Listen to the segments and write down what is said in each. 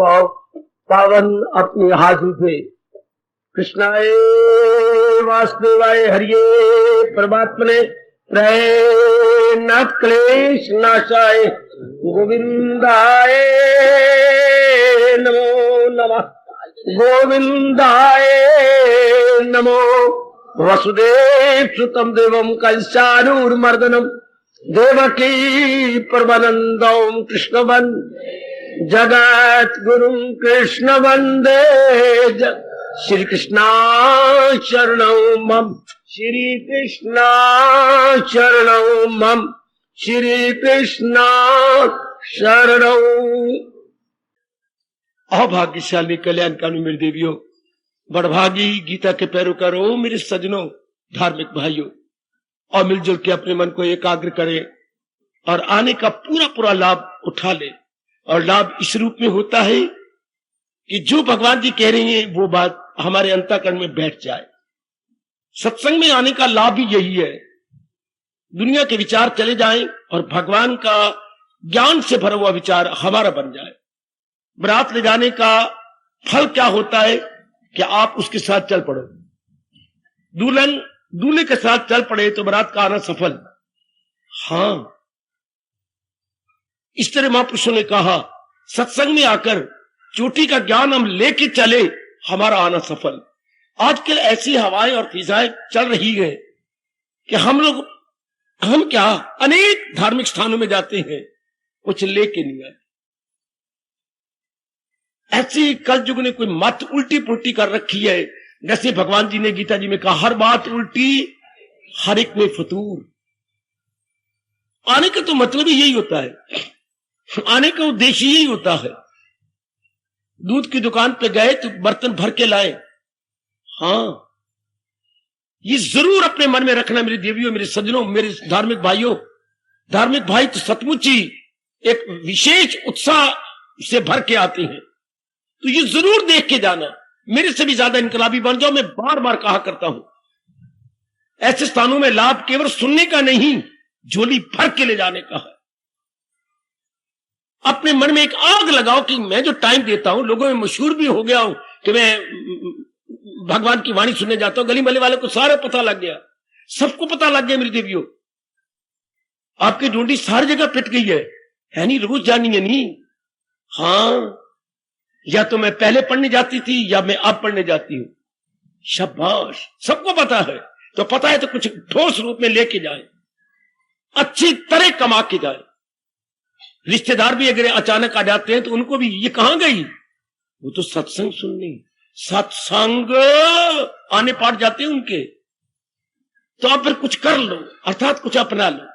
पावन अपनी हाथों से कृष्णाय वासुदेवाय हरिये परमात्मने प्रयनाथ क्लेश नाशाय गोविंदाय नमो नमः गोविंदाय नमो वसुदेव सुतम देवम कंसानूरमर्दनम देवकी परमानंदम कृष्ण जगत गुरु कृष्ण वंदे श्री कृष्णा शरणौ मम श्री कृष्णा शरणौ मम श्री कृष्णा शरणौ। अभाग्यशाली कल्याणकामी मेरी देवियों, बड़भागी गीता के पैरोकारों, मेरे सज्जनों, धार्मिक भाइयों, और मिलजुल के अपने मन को एकाग्र करें और आने का पूरा पूरा लाभ उठा ले। और लाभ इस रूप में होता है कि जो भगवान जी कह रहे हैं वो बात हमारे अंतःकरण में बैठ जाए। सत्संग में आने का लाभ ही यही है, दुनिया के विचार चले जाएं और भगवान का ज्ञान से भरा हुआ विचार हमारा बन जाए। बारात ले जाने का फल क्या होता है कि आप उसके साथ चल पड़ो, दुल्हन दूल्हे के साथ चल पड़े तो बारात का आना सफल। हाँ, इस तरह महापुरुषों ने कहा, सत्संग में आकर चोटी का ज्ञान हम लेके चले, हमारा आना सफल। आजकल ऐसी हवाएं और फिजाएं चल रही है कि हम क्या अनेक धार्मिक स्थानों में जाते हैं, कुछ लेके नहीं आते। ऐसी कल युग ने कोई मत उल्टी पुल्टी कर रखी है, जैसे भगवान जी ने गीता जी में कहा, हर बात उल्टी हर एक में फतूर। आने का तो मतलब ही यही होता है, आने का उद्देश्य यही होता है। दूध की दुकान पे गए तो बर्तन भर के लाए। हाँ, ये जरूर अपने मन में रखना मेरी देवियों, मेरे सज्जनों, मेरे धार्मिक भाइयों। धार्मिक भाई तो सचमुच ही एक विशेष उत्साह से भर के आते हैं, तो ये जरूर देख के जाना। मेरे से भी ज्यादा इनकलाबी बन जाओ, मैं बार बार कहा करता हूं। ऐसे स्थानों में लाभ केवल सुनने का नहीं, झोली भर के ले जाने का है। अपने मन में एक आग लगाओ कि मैं जो टाइम देता हूं, लोगों में मशहूर भी हो गया हूं कि मैं भगवान की वाणी सुनने जाता हूं। गली मले वाले को सारे पता लग गया, सबको पता लग गया मेरी देवियों। आपकी ढूंढी सारी जगह पिट गई है नहीं? रोज जानी है नहीं? हाँ, या तो मैं पहले पढ़ने जाती थी या मैं अब पढ़ने जाती हूं। शाबाश, सबको पता है। तो पता है तो कुछ ठोस रूप में लेके जाए, अच्छी तरह कमा के जाए। रिश्तेदार भी अगर अचानक आ जाते हैं तो उनको भी, ये कहां गई? वो तो सत्संग सुनने, सत्संग आने पाट जाते हैं उनके। तो आप फिर कुछ कर लो, अर्थात कुछ अपना लो।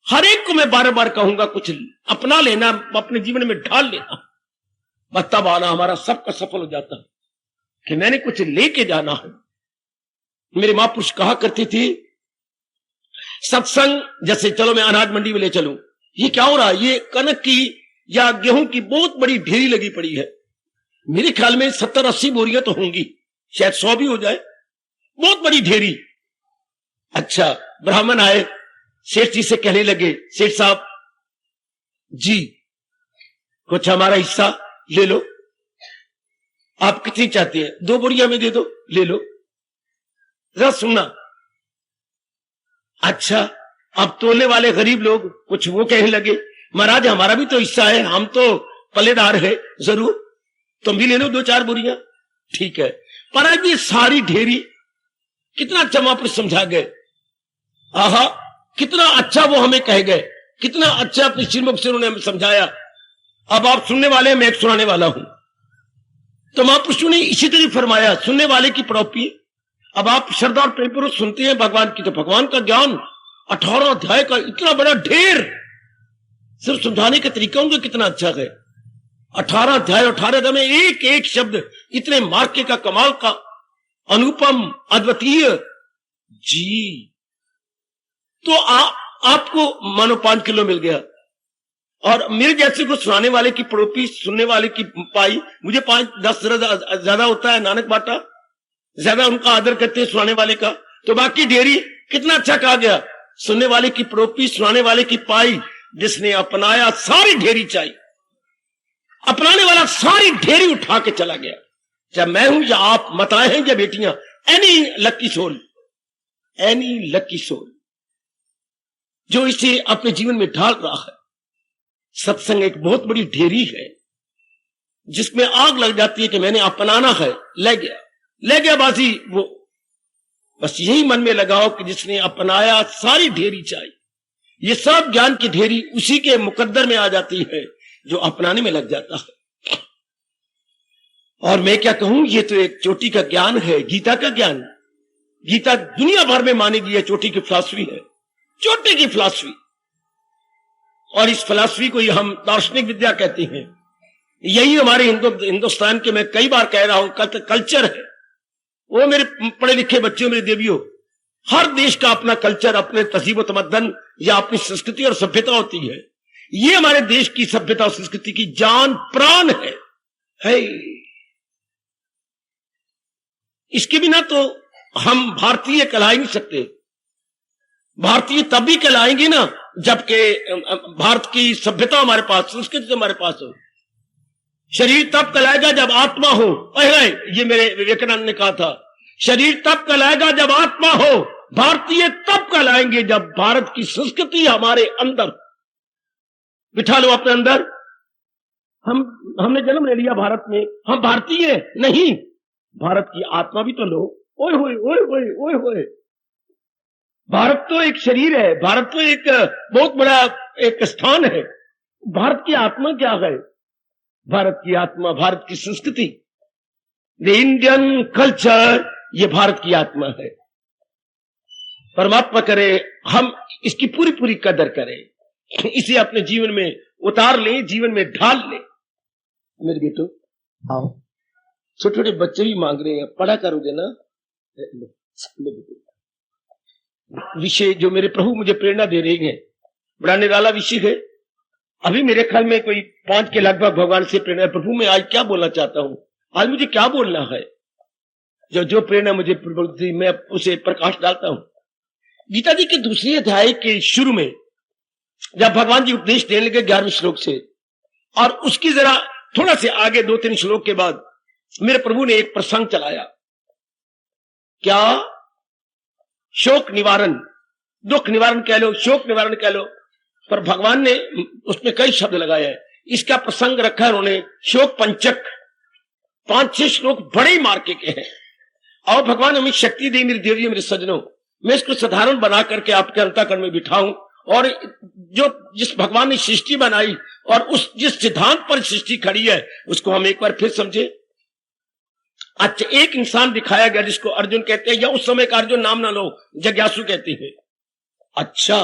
हर एक को मैं बार बार कहूंगा, कुछ अपना लेना, अपने जीवन में ढाल लेना, बस तब आना हमारा सबका सफल हो जाता है कि मैंने कुछ लेके जाना है। मेरे महापुरुष कहा करती थी, सत्संग जैसे चलो मैं अनाज मंडी में ले चलूं, ये क्या हो रहा है? ये कनक की या गेहूं की बहुत बड़ी ढेरी लगी पड़ी है। मेरे ख्याल में 70-80 बोरियां तो होंगी, शायद 100 भी हो जाए, बहुत बड़ी ढेरी। अच्छा, ब्राह्मण आए, सेठ जी से कहने लगे, सेठ साहब जी कुछ हमारा हिस्सा ले लो। आप कितनी चाहते हैं? 2 बोरियां में दे दो। ले लो। जरा सुनना। अच्छा, अब तोलने वाले गरीब लोग कुछ वो कहने लगे, महाराज हमारा भी तो हिस्सा है, हम तो पल्लेदार है, जरूर तुम भी ले लो 2-4 बोरियां। ठीक है, पर आज ये सारी ढेरी, कितना अच्छा महापुरुष समझा गए। आहा, कितना अच्छा वो हमें कह गए, कितना अच्छा अपने श्रीमुख से उन्होंने हमें समझाया। अब आप सुनने वाले, मैं एक सुनाने वाला हूं। तो महापुरुषों ने इसी तरह फरमाया, सुनने वाले की प्रॉपर्टी। अब आप श्रद्धा और प्रेम पूर्वक सुनते हैं भगवान की, तो भगवान का ज्ञान 18 अध्याय का इतना बड़ा ढेर, सिर्फ समझाने का तरीका उनका कितना अच्छा है। 18 अध्याय, 18 अध्याय में एक एक शब्द इतने मार्के का, कमाल का, अनुपम, अद्वितीय जी। तो आपको मानो 5 किलो मिल गया, और मेरे जैसे को सुनाने वाले की पड़ोपी, सुनने वाले की पाई, मुझे 5-10 ज्यादा होता है, नानक बाटा ज्यादा उनका आदर करते हैं सुनाने वाले का। तो बाकी ढेरी कितना अच्छा कहा गया, सुनने वाले की पड़ोपी, सुनाने वाले की पाई, जिसने अपनाया सारी ढेरी चाहिए। अपनाने वाला सारी ढेरी उठा के चला गया। चाहे मैं हूं या आप, माताएं हैं या बेटियां, any lucky soul, any lucky soul जो इसे अपने जीवन में ढाल रहा है। सत्संग एक बहुत बड़ी ढेरी है जिसमें आग लग जाती है कि मैंने अपनाना है, ले गया बाजी। वो बस यही मन में लगाओ कि जिसने अपनाया सारी ढेरी चाहिए। ये सब ज्ञान की ढेरी उसी के मुकद्दर में आ जाती है जो अपनाने में लग जाता है। और मैं क्या कहूं, ये तो एक चोटी का ज्ञान है, गीता का ज्ञान। गीता दुनिया भर में मानी गई है चोटी की फिलॉसफी है, चोटी की फिलॉसफी। और इस फिलॉसफी को हम दार्शनिक विद्या कहते हैं। यही हमारे हिंदुस्तान के, मैं कई बार कह रहा हूं, कल्चर है। वो मेरे पढ़े लिखे बच्चों, मेरे देवियों, हर देश का अपना कल्चर, अपने तहजीब तमद्दन या अपनी संस्कृति और सभ्यता होती है। ये हमारे देश की सभ्यता और संस्कृति की जान प्राण है। इसके बिना तो हम भारतीय कहला ही नहीं सकते। भारतीय तभी कहलाएंगे ना जबकि भारत की सभ्यता हमारे पास, संस्कृति हमारे पास हो। शरीर तब कहलाएगा जब आत्मा हो। ये मेरे विवेकानंद ने कहा था, शरीर तब कहलाएगा जब आत्मा हो। भारतीय तब कहलाएंगे जब भारत की संस्कृति हमारे अंदर। बिठा लो अपने अंदर। हमने जन्म ले लिया भारत में, हम भारतीय नहीं, भारत की आत्मा भी तो लो। ओए होए ओए होए ओए होए, भारत तो एक शरीर है, भारत तो एक बहुत बड़ा एक स्थान है। भारत की आत्मा क्या है? भारत की आत्मा, भारत की संस्कृति, द इंडियन कल्चर, ये भारत की आत्मा है। परमात्मा करे हम इसकी पूरी पूरी कदर करें, इसे अपने जीवन में उतार लें, जीवन में ढाल लें। मेरे बेटो आओ, छोटे छोटे बच्चे भी मांग रहे हैं, पढ़ा करोगे ना? विषय जो मेरे प्रभु मुझे प्रेरणा दे रहे हैं, बड़ा निराला विषय है। अभी मेरे ख्याल में कोई 5 के लगभग भगवान से प्रेरणा, प्रभु मैं आज क्या बोलना चाहता हूं, आज मुझे क्या बोलना है। जो प्रेरणा मुझे प्रभु, मैं उसे प्रकाश डालता हूं। गीता जी के दूसरे अध्याय के शुरू में जब भगवान जी उपदेश देने लगे 11वें श्लोक से, और उसकी जरा थोड़ा से आगे 2-3 श्लोक के बाद मेरे प्रभु ने एक प्रसंग चलाया। क्या? शोक निवारण, दुख निवारण कह लो, शोक निवारण कह लो, पर भगवान ने उसमें कई शब्द लगाए हैं। इसका प्रसंग रखा है उन्होंने शोक पंचक। 5-6 श्लोक बड़े मार्के के हैं। और भगवान हमें शक्ति दे मेरी देवियों, मेरे सज्जनों, मैं इसको साधारण बना करके आपके अंतःकरण में बिठाऊं, और जो जिस भगवान ने सृष्टि बनाई और उस जिस सिद्धांत पर सृष्टि खड़ी है उसको हम एक बार फिर समझे। अच्छा, एक इंसान दिखाया गया जिसको अर्जुन कहते हैं, या उस समय का अर्जुन नाम ना लो, जिज्ञासु कहते हैं। अच्छा,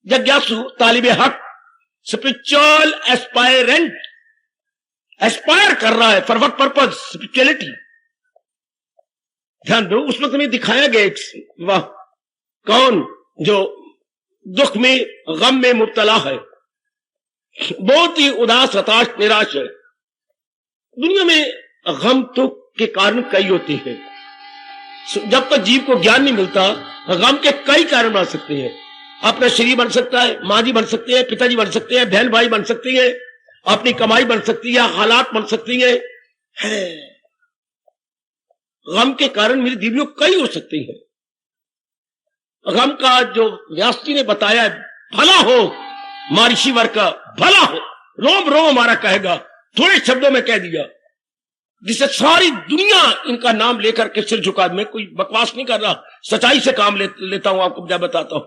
जिज्ञासु तालिबे हक, स्पिरिचुअल एस्पायरेंट, एस्पायर कर रहा है फॉर व्हाट पर्पज? स्पिरिचुअलिटी। ध्यान दो, उसमें तुम्हें दिखाया गया वाह, कौन जो दुख में, गम में मुब्तला है, बहुत ही उदास, हताश, निराश है। दुनिया में गम तो के कारण कई होते हैं। जब तक जीव को ज्ञान नहीं मिलता, गम के कई कारण बन सकते हैं। अपना शरीर बन सकता है, माँ जी बन सकते हैं, पिताजी बन सकते हैं, बहन भाई बन सकती है, अपनी कमाई बन सकती है, हालात बन सकती है। गम के कारण मेरी दीवियों कई हो सकती है। गम का जो व्यास जी ने बताया है, भला हो महर्षि वर्ग का, भला हो, रोम रोम हमारा कहेगा, थोड़े शब्दों में कह दिया, जिससे सारी दुनिया इनका नाम लेकर के सिर झुका। मैं कोई बकवास नहीं कर रहा, सच्चाई से काम लेता हूं, आपको क्या बताता हूं।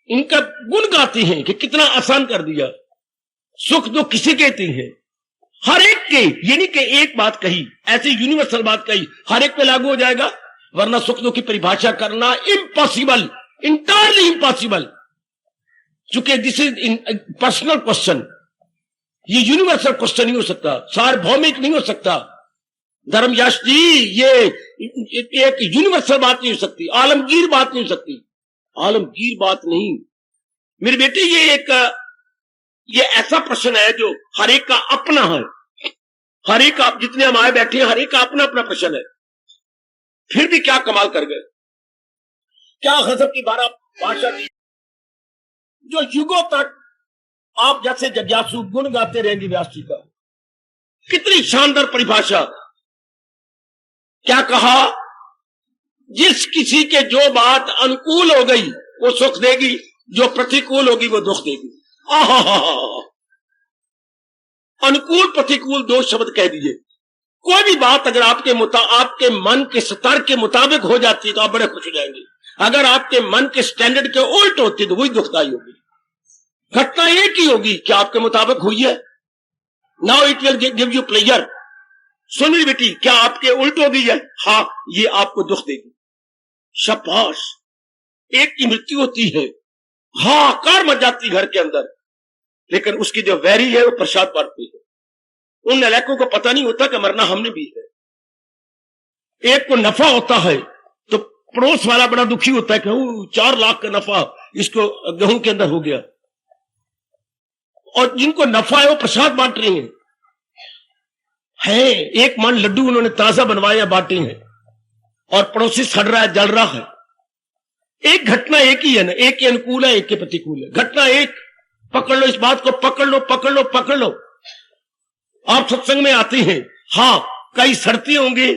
इनका गुण गाती हैं कि कितना आसान कर दिया, सुख दुख किसी कहती हैं, हर एक के, ये नहीं कि एक बात कही, ऐसी यूनिवर्सल बात कही, हर एक पे लागू हो जाएगा, वरना सुख दुख की परिभाषा करना इम्पॉसिबल, इंटायरली इम्पॉसिबल। चूंकि दिस इज पर्सनल क्वेश्चन, ये यूनिवर्सल क्वेश्चन नहीं हो सकता, सार्वभौमिक नहीं हो सकता। धर्मयास जी, ये एक यूनिवर्सल बात नहीं हो सकती, आलमगीर बात नहीं हो सकती, आलमगीर बात नहीं। मेरे बेटे, ये ऐसा प्रश्न है जो हर एक का अपना है, हर एक का, जितने हम आए बैठे हैं, हर एक का अपना अपना प्रश्न है। फिर भी क्या कमाल कर गए, क्या गजब की भाषा थी, जो युगों तक आप जैसे जिज्ञासु गुण गाते रहेंगे व्यास जी का। कितनी शानदार परिभाषा। क्या कहा? जिस किसी के जो बात अनुकूल हो गई वो सुख देगी, जो प्रतिकूल होगी वो दुख देगी। आहा, अनुकूल प्रतिकूल दो शब्द कह दीजिए। कोई भी बात अगर आपके मन के स्तर के मुताबिक हो जाती है तो आप बड़े खुश हो जाएंगे। अगर आपके मन के स्टैंडर्ड के उल्ट होती है तो वही दुखदाई होगी। घटना एक ही होगी कि आपके मुताबिक हुई है। Now it will give you pleasure. सुन मेरी बेटी, क्या आपके उल्ट हो गई है? हाँ, ये आपको दुख देगी। शाबाश। एक की मृत्यु होती है, हाहाकार मच जाती घर के अंदर, लेकिन उसकी जो वैरी है वो प्रसाद बांटती है। उन नलायकों को पता नहीं होता कि मरना हमने भी है। एक को नफा होता है तो पड़ोस वाला बड़ा दुखी होता है कि 4 लाख का नफा इसको गेहूं के अंदर हो गया, और जिनको नफा है वो प्रसाद बांट रहे हैं। एक मन लड्डू उन्होंने ताजा बनवाया, बांटे हैं, और पड़ोसी सड़ रहा है, जल रहा है। एक घटना एक ही है ना, एक के अनुकूल है, एक के प्रतिकूल है। घटना एक, पकड़ लो इस बात को, पकड़ लो पकड़ लो पकड़ लो। आप सत्संग में आते हैं, हाँ, कई सड़ते होंगे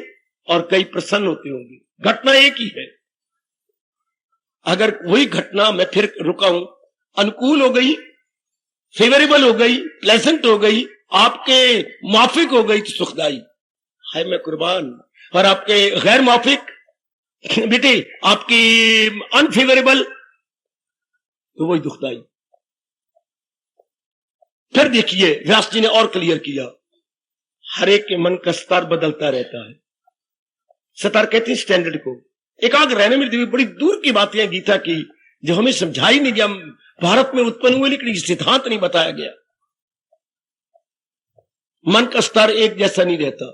और कई प्रसन्न होते होंगे, घटना एक ही है। अगर वही घटना, मैं फिर रुका हूं, अनुकूल हो गई, फेवरेबल हो गई, प्लेजेंट हो गई, आपके मुआफिक हो गई तो सुखदाई है, मैं कुर्बान। और आपके गैर मुआफिक बेटे, आपकी अनफेवरेबल, तो वही दुखदाई। फिर देखिए व्यास जी ने और क्लियर किया, हर एक के मन का स्तर बदलता रहता है। स्तर कहते हैं स्टैंडर्ड को। एकाग्र रहने में बड़ी दूर की बातें हैं गीता की, जो हमें समझाई नहीं गया। भारत में उत्पन्न हुए लेकिन सिद्धांत नहीं बताया गया। मन का स्तर एक जैसा नहीं रहता।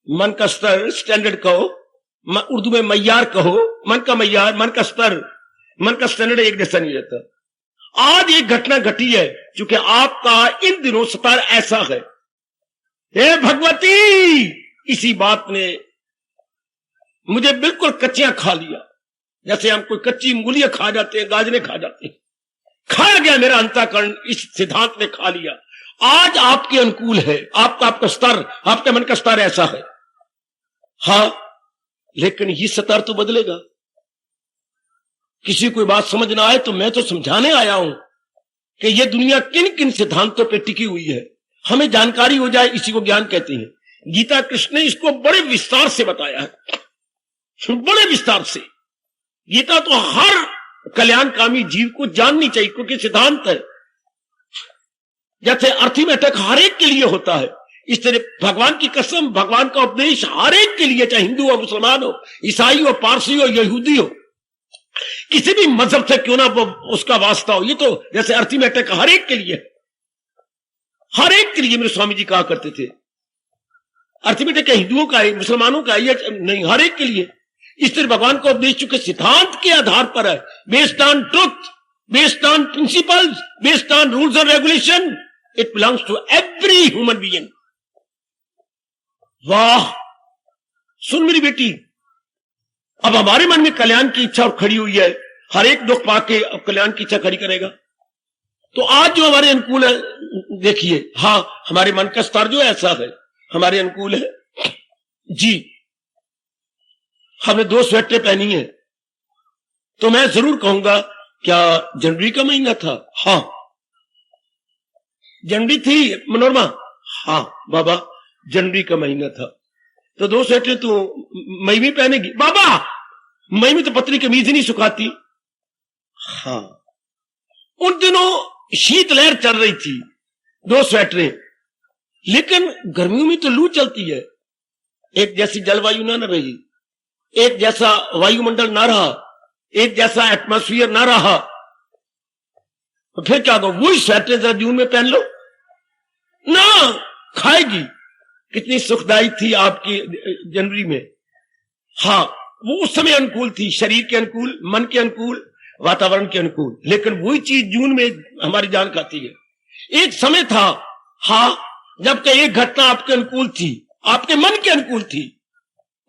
मन का स्तर स्टैंडर्ड कहो, उर्दू में मैयार कहो, मन का मैयार, मन का स्तर, मन का स्टैंडर्ड एक जैसा नहीं रहता। आज एक घटना घटी है, क्योंकि आपका इन दिनों स्तर ऐसा है। हे भगवती, इसी बात ने मुझे बिल्कुल कच्चियां खा लिया, जैसे हम कोई कच्ची मूलियां खा जाते हैं, गाजरे खा जाते हैं। खाया गया मेरा अंतःकरण, इस सिद्धांत ने खा लिया। आज आपके अनुकूल है, आपका स्तर, आपके मन का स्तर ऐसा है, हाँ, लेकिन ये स्तर तो बदलेगा। किसी कोई बात समझ ना आए तो मैं तो समझाने आया हूं कि यह दुनिया किन किन सिद्धांतों पर टिकी हुई है, हमें जानकारी हो जाए, इसी को ज्ञान कहते हैं। गीता कृष्ण ने इसको बड़े विस्तार से बताया है, बड़े विस्तार से। गीता तो हर कल्याणकामी जीव को जाननी चाहिए, क्योंकि सिद्धांत है। जैसे अर्थमेटिक हर एक के लिए होता है, इस तरह भगवान की कसम, भगवान का उपदेश हर एक के लिए, चाहे हिंदू हो, मुसलमान हो, ईसाई हो, पारसी हो, यहूदी हो, किसी भी मजहब से क्यों ना उसका वास्ता हो, ये तो जैसे अर्थमेटिक हर एक के लिए, हर एक के लिए। मेरे स्वामी जी कहा करते थे, अर्थमेटिक हिंदुओं का है, मुसलमानों का है, नहीं, हर एक के लिए। इस तरह भगवान का उपदेश चूंकि सिद्धांत के आधार पर है, based on truth, based on principles, based on rules and regulation, it belongs to every human being. वाह, सुन मेरी बेटी, अब हमारे मन में कल्याण की इच्छा खड़ी हुई है, हर एक दुख पाके अब कल्याण की इच्छा खड़ी करेगा। तो आज जो हमारे अनुकूल है, देखिए, हाँ, हमारे मन का स्तर जो ऐसा है, हमारे अनुकूल है जी। हमने 2 स्वेटर पहनी है, तो मैं जरूर कहूंगा, क्या जनवरी का महीना था? हाँ, जनवरी थी मनोरमा? हाँ बाबा, जनवरी का महीना था। तो 2 स्वेटर तो मई में पहनेगी? बाबा, मई में तो पतली कमीज ही नहीं सुखाती। हाँ, उन दिनों शीतलहर चल रही थी, 2 स्वेटरें, लेकिन गर्मियों में तो लू चलती है। एक जैसी जलवायु ना रही, एक जैसा वायुमंडल ना रहा, एक जैसा एटमॉस्फेयर ना रहा, तो फिर क्या कहो, वही स्वेटर जरा जून में पहन लो ना, खाएगी। कितनी सुखदाई थी आपकी जनवरी में। हाँ, वो उस समय अनुकूल थी, शरीर के अनुकूल, मन के अनुकूल, वातावरण के अनुकूल, लेकिन वही चीज जून में हमारी जान खाती है। एक समय था, हाँ, जबकि एक घटना आपके अनुकूल थी, आपके मन के अनुकूल थी,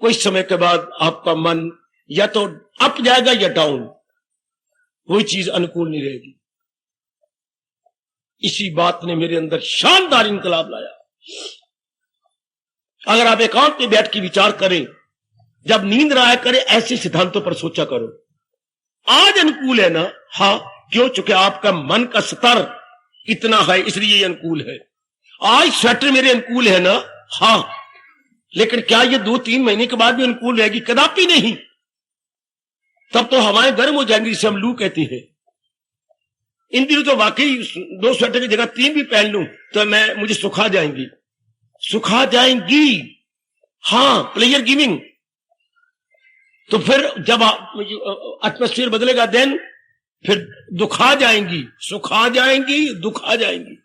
कुछ समय के बाद आपका मन या तो अप जाएगा या डाउन, वही चीज अनुकूल नहीं रहेगी। इसी बात ने मेरे अंदर शानदार इंकलाब लाया। अगर आप एकांत में बैठ के विचार करें, जब नींद ना आया करे, ऐसे सिद्धांतों पर सोचा करो। आज अनुकूल है ना? हाँ, क्यों? चूंकि आपका मन का स्तर इतना है, इसलिए ये अनुकूल है। आज स्वेटर मेरे अनुकूल है ना? हाँ, लेकिन क्या ये 2-3 महीने के बाद भी अनुकूल रहेगी? कदापि नहीं। तब तो हवाएं गर्म हो जाएंगी, जिसे हम लू कहते हैं। इन दिनों तो वाकई 2 स्वेटर की जगह 3 भी पहन लूं तो मुझे सुखा जाएंगी, सुखा जाएंगी। हाँ, प्लेयर गिविंग। तो फिर जब एटमॉस्फेयर बदलेगा, देन फिर दुखा जाएंगी, सुखा जाएंगी, दुखा जाएंगी,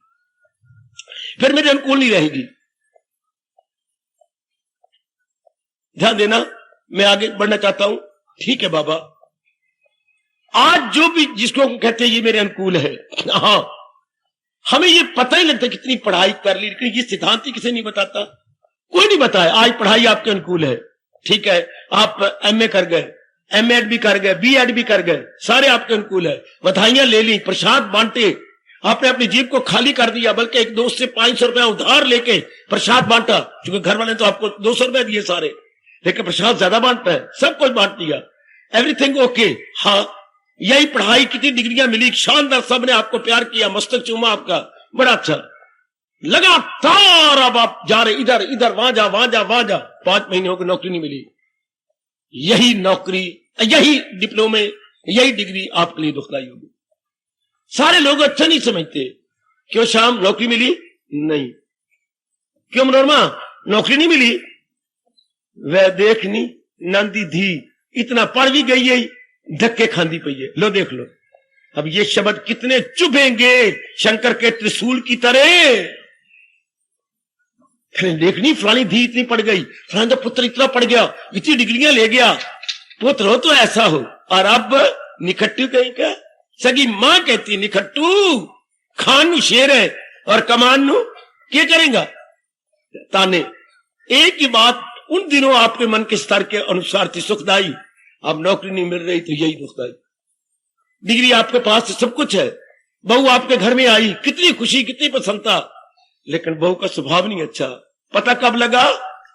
फिर मेरे अनुकूल नहीं रहेगी। ध्यान देना, मैं आगे बढ़ना चाहता हूं। ठीक है बाबा, आज जो भी जिसको कहते हैं ये मेरे अनुकूल है, हाँ, हमें ये पता ही लगता कितनी पढ़ाई कर ली, लेकिन ये सिद्धांत ही किसे नहीं बताता, कोई नहीं बताया। आज पढ़ाई आपके अनुकूल है, ठीक है, आप एमए कर गए, एमएड भी कर गए, बीएड भी कर गए, सारे आपके अनुकूल है। बधाइयां ले ली, प्रसाद बांटे, आपने अपनी जेब को खाली कर दिया, बल्कि एक दोस्त से 500 रुपया उधार लेके प्रसाद बांटा, क्योंकि घर वाले तो आपको 200 रुपया दिए सारे, लेकिन प्रसाद ज्यादा बांटता है, सब कुछ बांट दिया, एवरीथिंग ओके। हाँ, यही पढ़ाई, कितनी डिग्रियां मिली, शानदार, सबने आपको प्यार किया, मस्तक चूमा आपका, बड़ा अच्छा। लगातार अब आप जा रहे, इधर इधर, वहां जा, वहां जा, वहां जा, 5 महीने हो गए, नौकरी नहीं मिली। यही नौकरी, यही डिप्लोमे, यही डिग्री आपके लिए दुखदाई होगी। सारे लोग अच्छा नहीं समझते। क्यों शाम नौकरी मिली नहीं? क्यों मनोरमा नौकरी नहीं मिली? वह देखनी नंदी धी इतना पढ़ भी गई है, धक्के खांदी पई है। लो देख लो, अब ये शब्द कितने चुभेंगे शंकर के त्रिशूल की तरह। देखनी फलानी धी इतनी पड़ गई, फलाना तो पुत्र इतना पड़ गया, इतनी डिग्रियां ले गया, पुत्र हो तो ऐसा हो। और अब निखट्टू कहीं का, सगी मां कहती निखट्टू, खान नु शेर है और कमान नु क्या करेगा ताने। एक ही बात उन दिनों आपके मन के स्तर के अनुसार थी सुखदाई, अब नौकरी नहीं मिल रही तो यही दुखदाई। डिग्री आपके पास सब कुछ है, बहू आपके घर में आई, कितनी खुशी, कितनी प्रसन्नता, लेकिन बहू का स्वभाव नहीं अच्छा। पता कब लगा?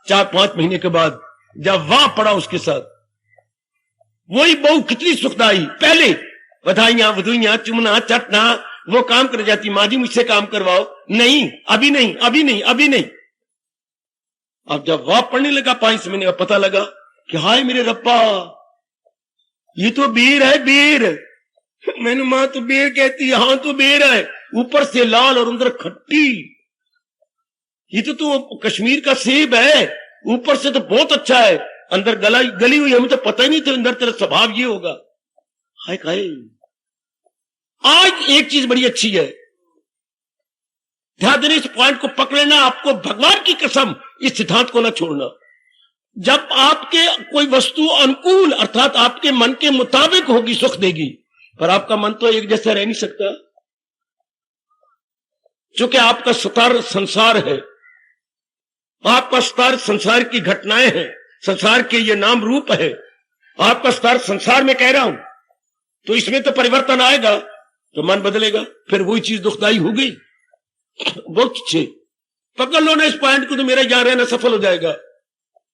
4-5 महीने के बाद, जब वहां पड़ा उसके साथ। वही बहू कितनी सुखदाई, पहले बधाइयां वधुइयां चुमना चटना, वो काम कर जाती, मां जी मुझसे काम करवाओ, नहीं अभी नहीं, अभी नहीं, अभी नहीं। अब जब वह पढ़ने लगा 5 महीने का, पता लगा कि हाय मेरे रब्बा, ये तो बेर है, बेर। मैंने मां तो बेर कहती है, हाँ तो बेर है, ऊपर से लाल और अंदर खट्टी। ये तो कश्मीर का सेब है, ऊपर से तो बहुत अच्छा है, अंदर गली हुई, हमें तो पता ही नहीं था अंदर तेरा स्वभाव ये होगा। हाय खाए। आज एक चीज बड़ी अच्छी है, ध्यान देने, इस पॉइंट को पकड़ लेना, आपको भगवान की कसम इस सिद्धांत को ना छोड़ना। जब आपके कोई वस्तु अनुकूल अर्थात आपके मन के मुताबिक होगी, सुख देगी, पर आपका मन तो एक जैसा रह नहीं सकता, क्योंकि आपका स्तर संसार है, आपका स्तर संसार की घटनाएं हैं, संसार के ये नाम रूप है, आपका स्तर संसार में कह रहा हूं, तो इसमें तो परिवर्तन आएगा, तो मन बदलेगा, फिर वही चीज दुखदाई हो गई। बहुत अच्छे पकड़ लो ना इस पॉइंट को, तो मेरा यहां रहना सफल हो जाएगा।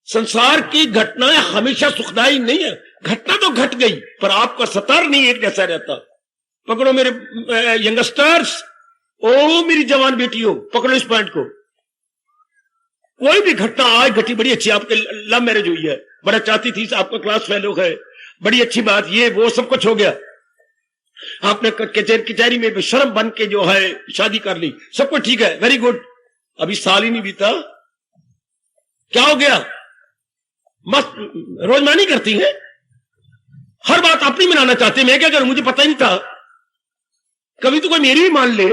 संसार की घटनाएं हमेशा सुखदाई नहीं है, घटना तो घट गई, पर आपका स्तर नहीं एक जैसा रहता। पकड़ो मेरे यंगस्टर्स, ओ मेरी जवान बेटियों, पकड़ो इस पॉइंट को। कोई भी घटना आज घटी, बड़ी अच्छी, आपके लव मैरिज हुई है, बड़ा चाहती थी, आपका क्लास फेलो है, बड़ी अच्छी बात, ये वो सब कुछ हो गया, आपने कचहरी में बेशर्म बन के जो है शादी कर ली, सब कुछ ठीक है, वेरी गुड। अभी साल ही नहीं बीता, क्या हो गया? मस्त रोजमानी करती है, हर बात अपनी मनाना चाहते, मैं क्या करूं, मुझे पता ही नहीं था। कभी तो कोई मेरी भी मान ले,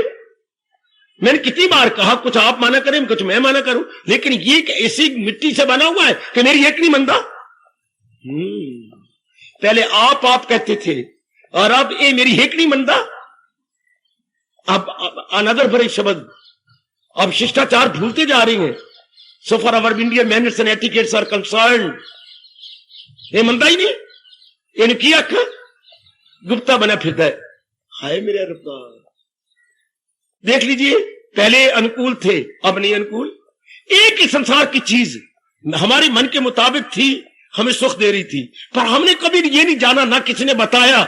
मैंने कितनी बार कहा, कुछ आप माना करें, कुछ मैं माना करूं, लेकिन ये ऐसी मिट्टी से बना हुआ है कि मेरी एक नहीं मनता। पहले आप कहते थे, और अब ये मेरी एक नहीं मनता। अब अनदर फॉर शब्द, अब शिष्टाचार भूलते जा रही हैं। So for our Indian manners and etiquettes are concerned, ये मनता ही नहीं, इन्हें किया गुप्ता बना फिरता है। हाय मेरे रब्बा, देख लीजिए, पहले अनुकूल थे, अब नहीं अनुकूल। एक ही संसार की चीज हमारे मन के मुताबिक थी, हमें सुख दे रही थी, पर हमने कभी ये नहीं जाना, ना किसी ने बताया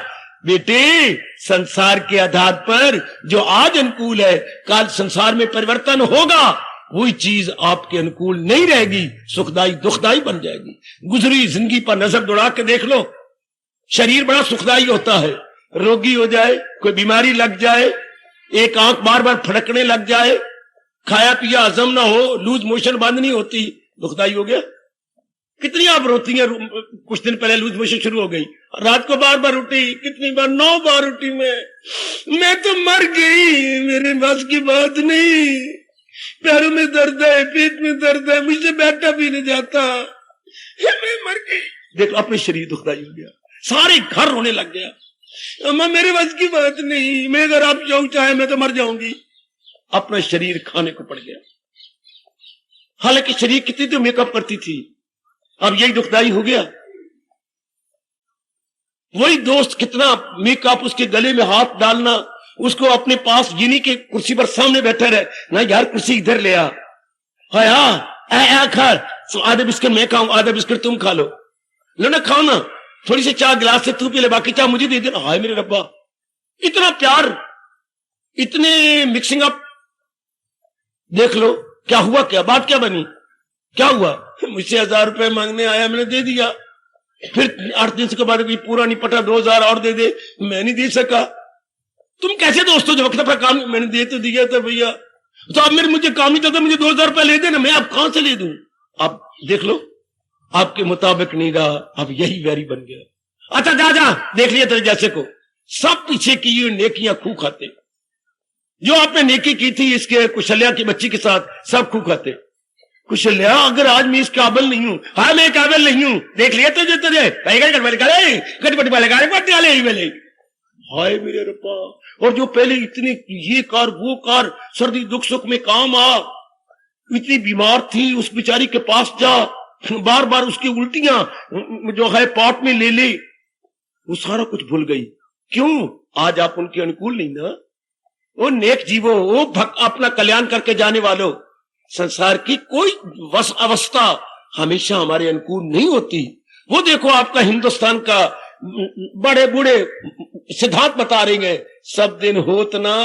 बेटे संसार के आधार पर जो आज अनुकूल है कल संसार में परिवर्तन होगा, वही चीज आपके अनुकूल नहीं रहेगी, सुखदाई दुखदाई बन जाएगी। गुजरी जिंदगी पर नजर दौड़ा के देख लो, शरीर बड़ा सुखदाई होता है, रोगी हो जाए, कोई बीमारी लग जाए, एक आंख बार बार फड़कने लग जाए, खाया पिया हजम ना हो, लूज मोशन बंद नहीं होती, दुखदाई हो गया। कितनी आप रोती हैं, कुछ दिन पहले लूज मोशन शुरू हो गई, रात को बार बार उठी, कितनी बार, 9 बार उठी मैं तो मर गई, मेरे बस की बात नहीं, पैरों में दर्द है, पेट में दर्द है, मुझसे बैठा भी नहीं जाता, मैं मर गई। देखो अपने शरीर दुखदाई हो गया, सारे घर रोने लग गया, अम्मा मेरे बस की बात नहीं, मैं अगर आप जाऊं चाहे मैं तो मर जाऊंगी। अपना शरीर खाने को पड़ गया, हालांकि शरीर कितनी तो मेकअप करती थी, अब यही दुखदाई हो गया। वही दोस्त कितना मेकअप, उसके गले में हाथ डालना, उसको अपने पास गिनी के कुर्सी पर सामने बैठा रहे, ना यार कुर्सी इधर ले आ, खा, आधे बिस्किट मैं खाऊं, आधा बिस्किट तुम खा लो ना, खाओ ना, थोड़ी सी चाय गिलास से तू पी ले, बाकी चाय मुझे दे देना। हाय मेरे रब्बा, इतना प्यार, इतने मिक्सिंग अप। देख लो क्या हुआ, क्या बात क्या बनी, क्या हुआ, मुझसे 1000 रुपए मांगने आया, मैंने दे दिया, फिर 8 दिन के बाद भी पूरा नहीं पटा, 2000 और दे दे, मैं नहीं दे सका। तुम कैसे दोस्तों, जो वक्त पर काम, मैंने दे तो दिया था भैया, तो अब मेरे मुझे काम ही था, तो मुझे 2000 रुपए ले देना, मैं अब कहां से ले दूं। अब देख लो आपके मुताबिक नहीं रहा, अब यही वैरी बन गया। अच्छा जा देख लिया तेरे जैसे को, सब पीछे की ये नेकियां खूह खाते, जो आपने नेकी की थी इसके कुशल्या की बच्ची के साथ, सब खूह खाते। कुशल्या अगर आज मैं इस काबिल नहीं हूं, हाँ मैं काबिल नहीं हूं, देख लिया तुझे हाय मेरे रब्बा। और जो पहले इतने ये कार वो कार, सर्दी दुख सुख में काम आ, इतनी बीमार थी, उस बेचारी के पास जा, बार बार उसकी उल्टियां जो है पॉट में ले ले, वो सारा कुछ भूल गई। क्यों? आज आप उनके अनुकूल नहीं ना। वो नेक जीवो, वो अपना कल्याण करके जाने वालों, संसार की कोई अवस्था हमेशा हमारे अनुकूल नहीं होती। वो देखो आपका हिंदुस्तान का बड़े बूढ़े सिद्धांत बता रहे हैं, सब दिन होत ना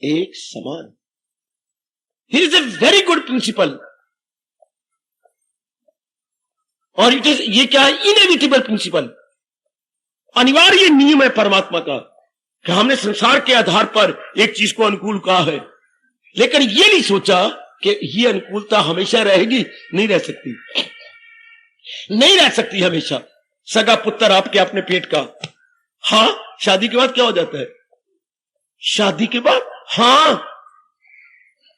एक समान। He is a very good principle, और इट इज, ये क्या है, इनएविटेबल प्रिंसिपल, अनिवार्य नियम है परमात्मा का कि हमने संसार के आधार पर एक चीज को अनुकूल कहा है, लेकिन ये नहीं सोचा कि ये अनुकूलता हमेशा रहेगी, नहीं रह सकती, नहीं रह सकती हमेशा। सगा पुत्र आपके अपने पेट का, हाँ शादी के बाद क्या हो जाता है, शादी के बाद हाँ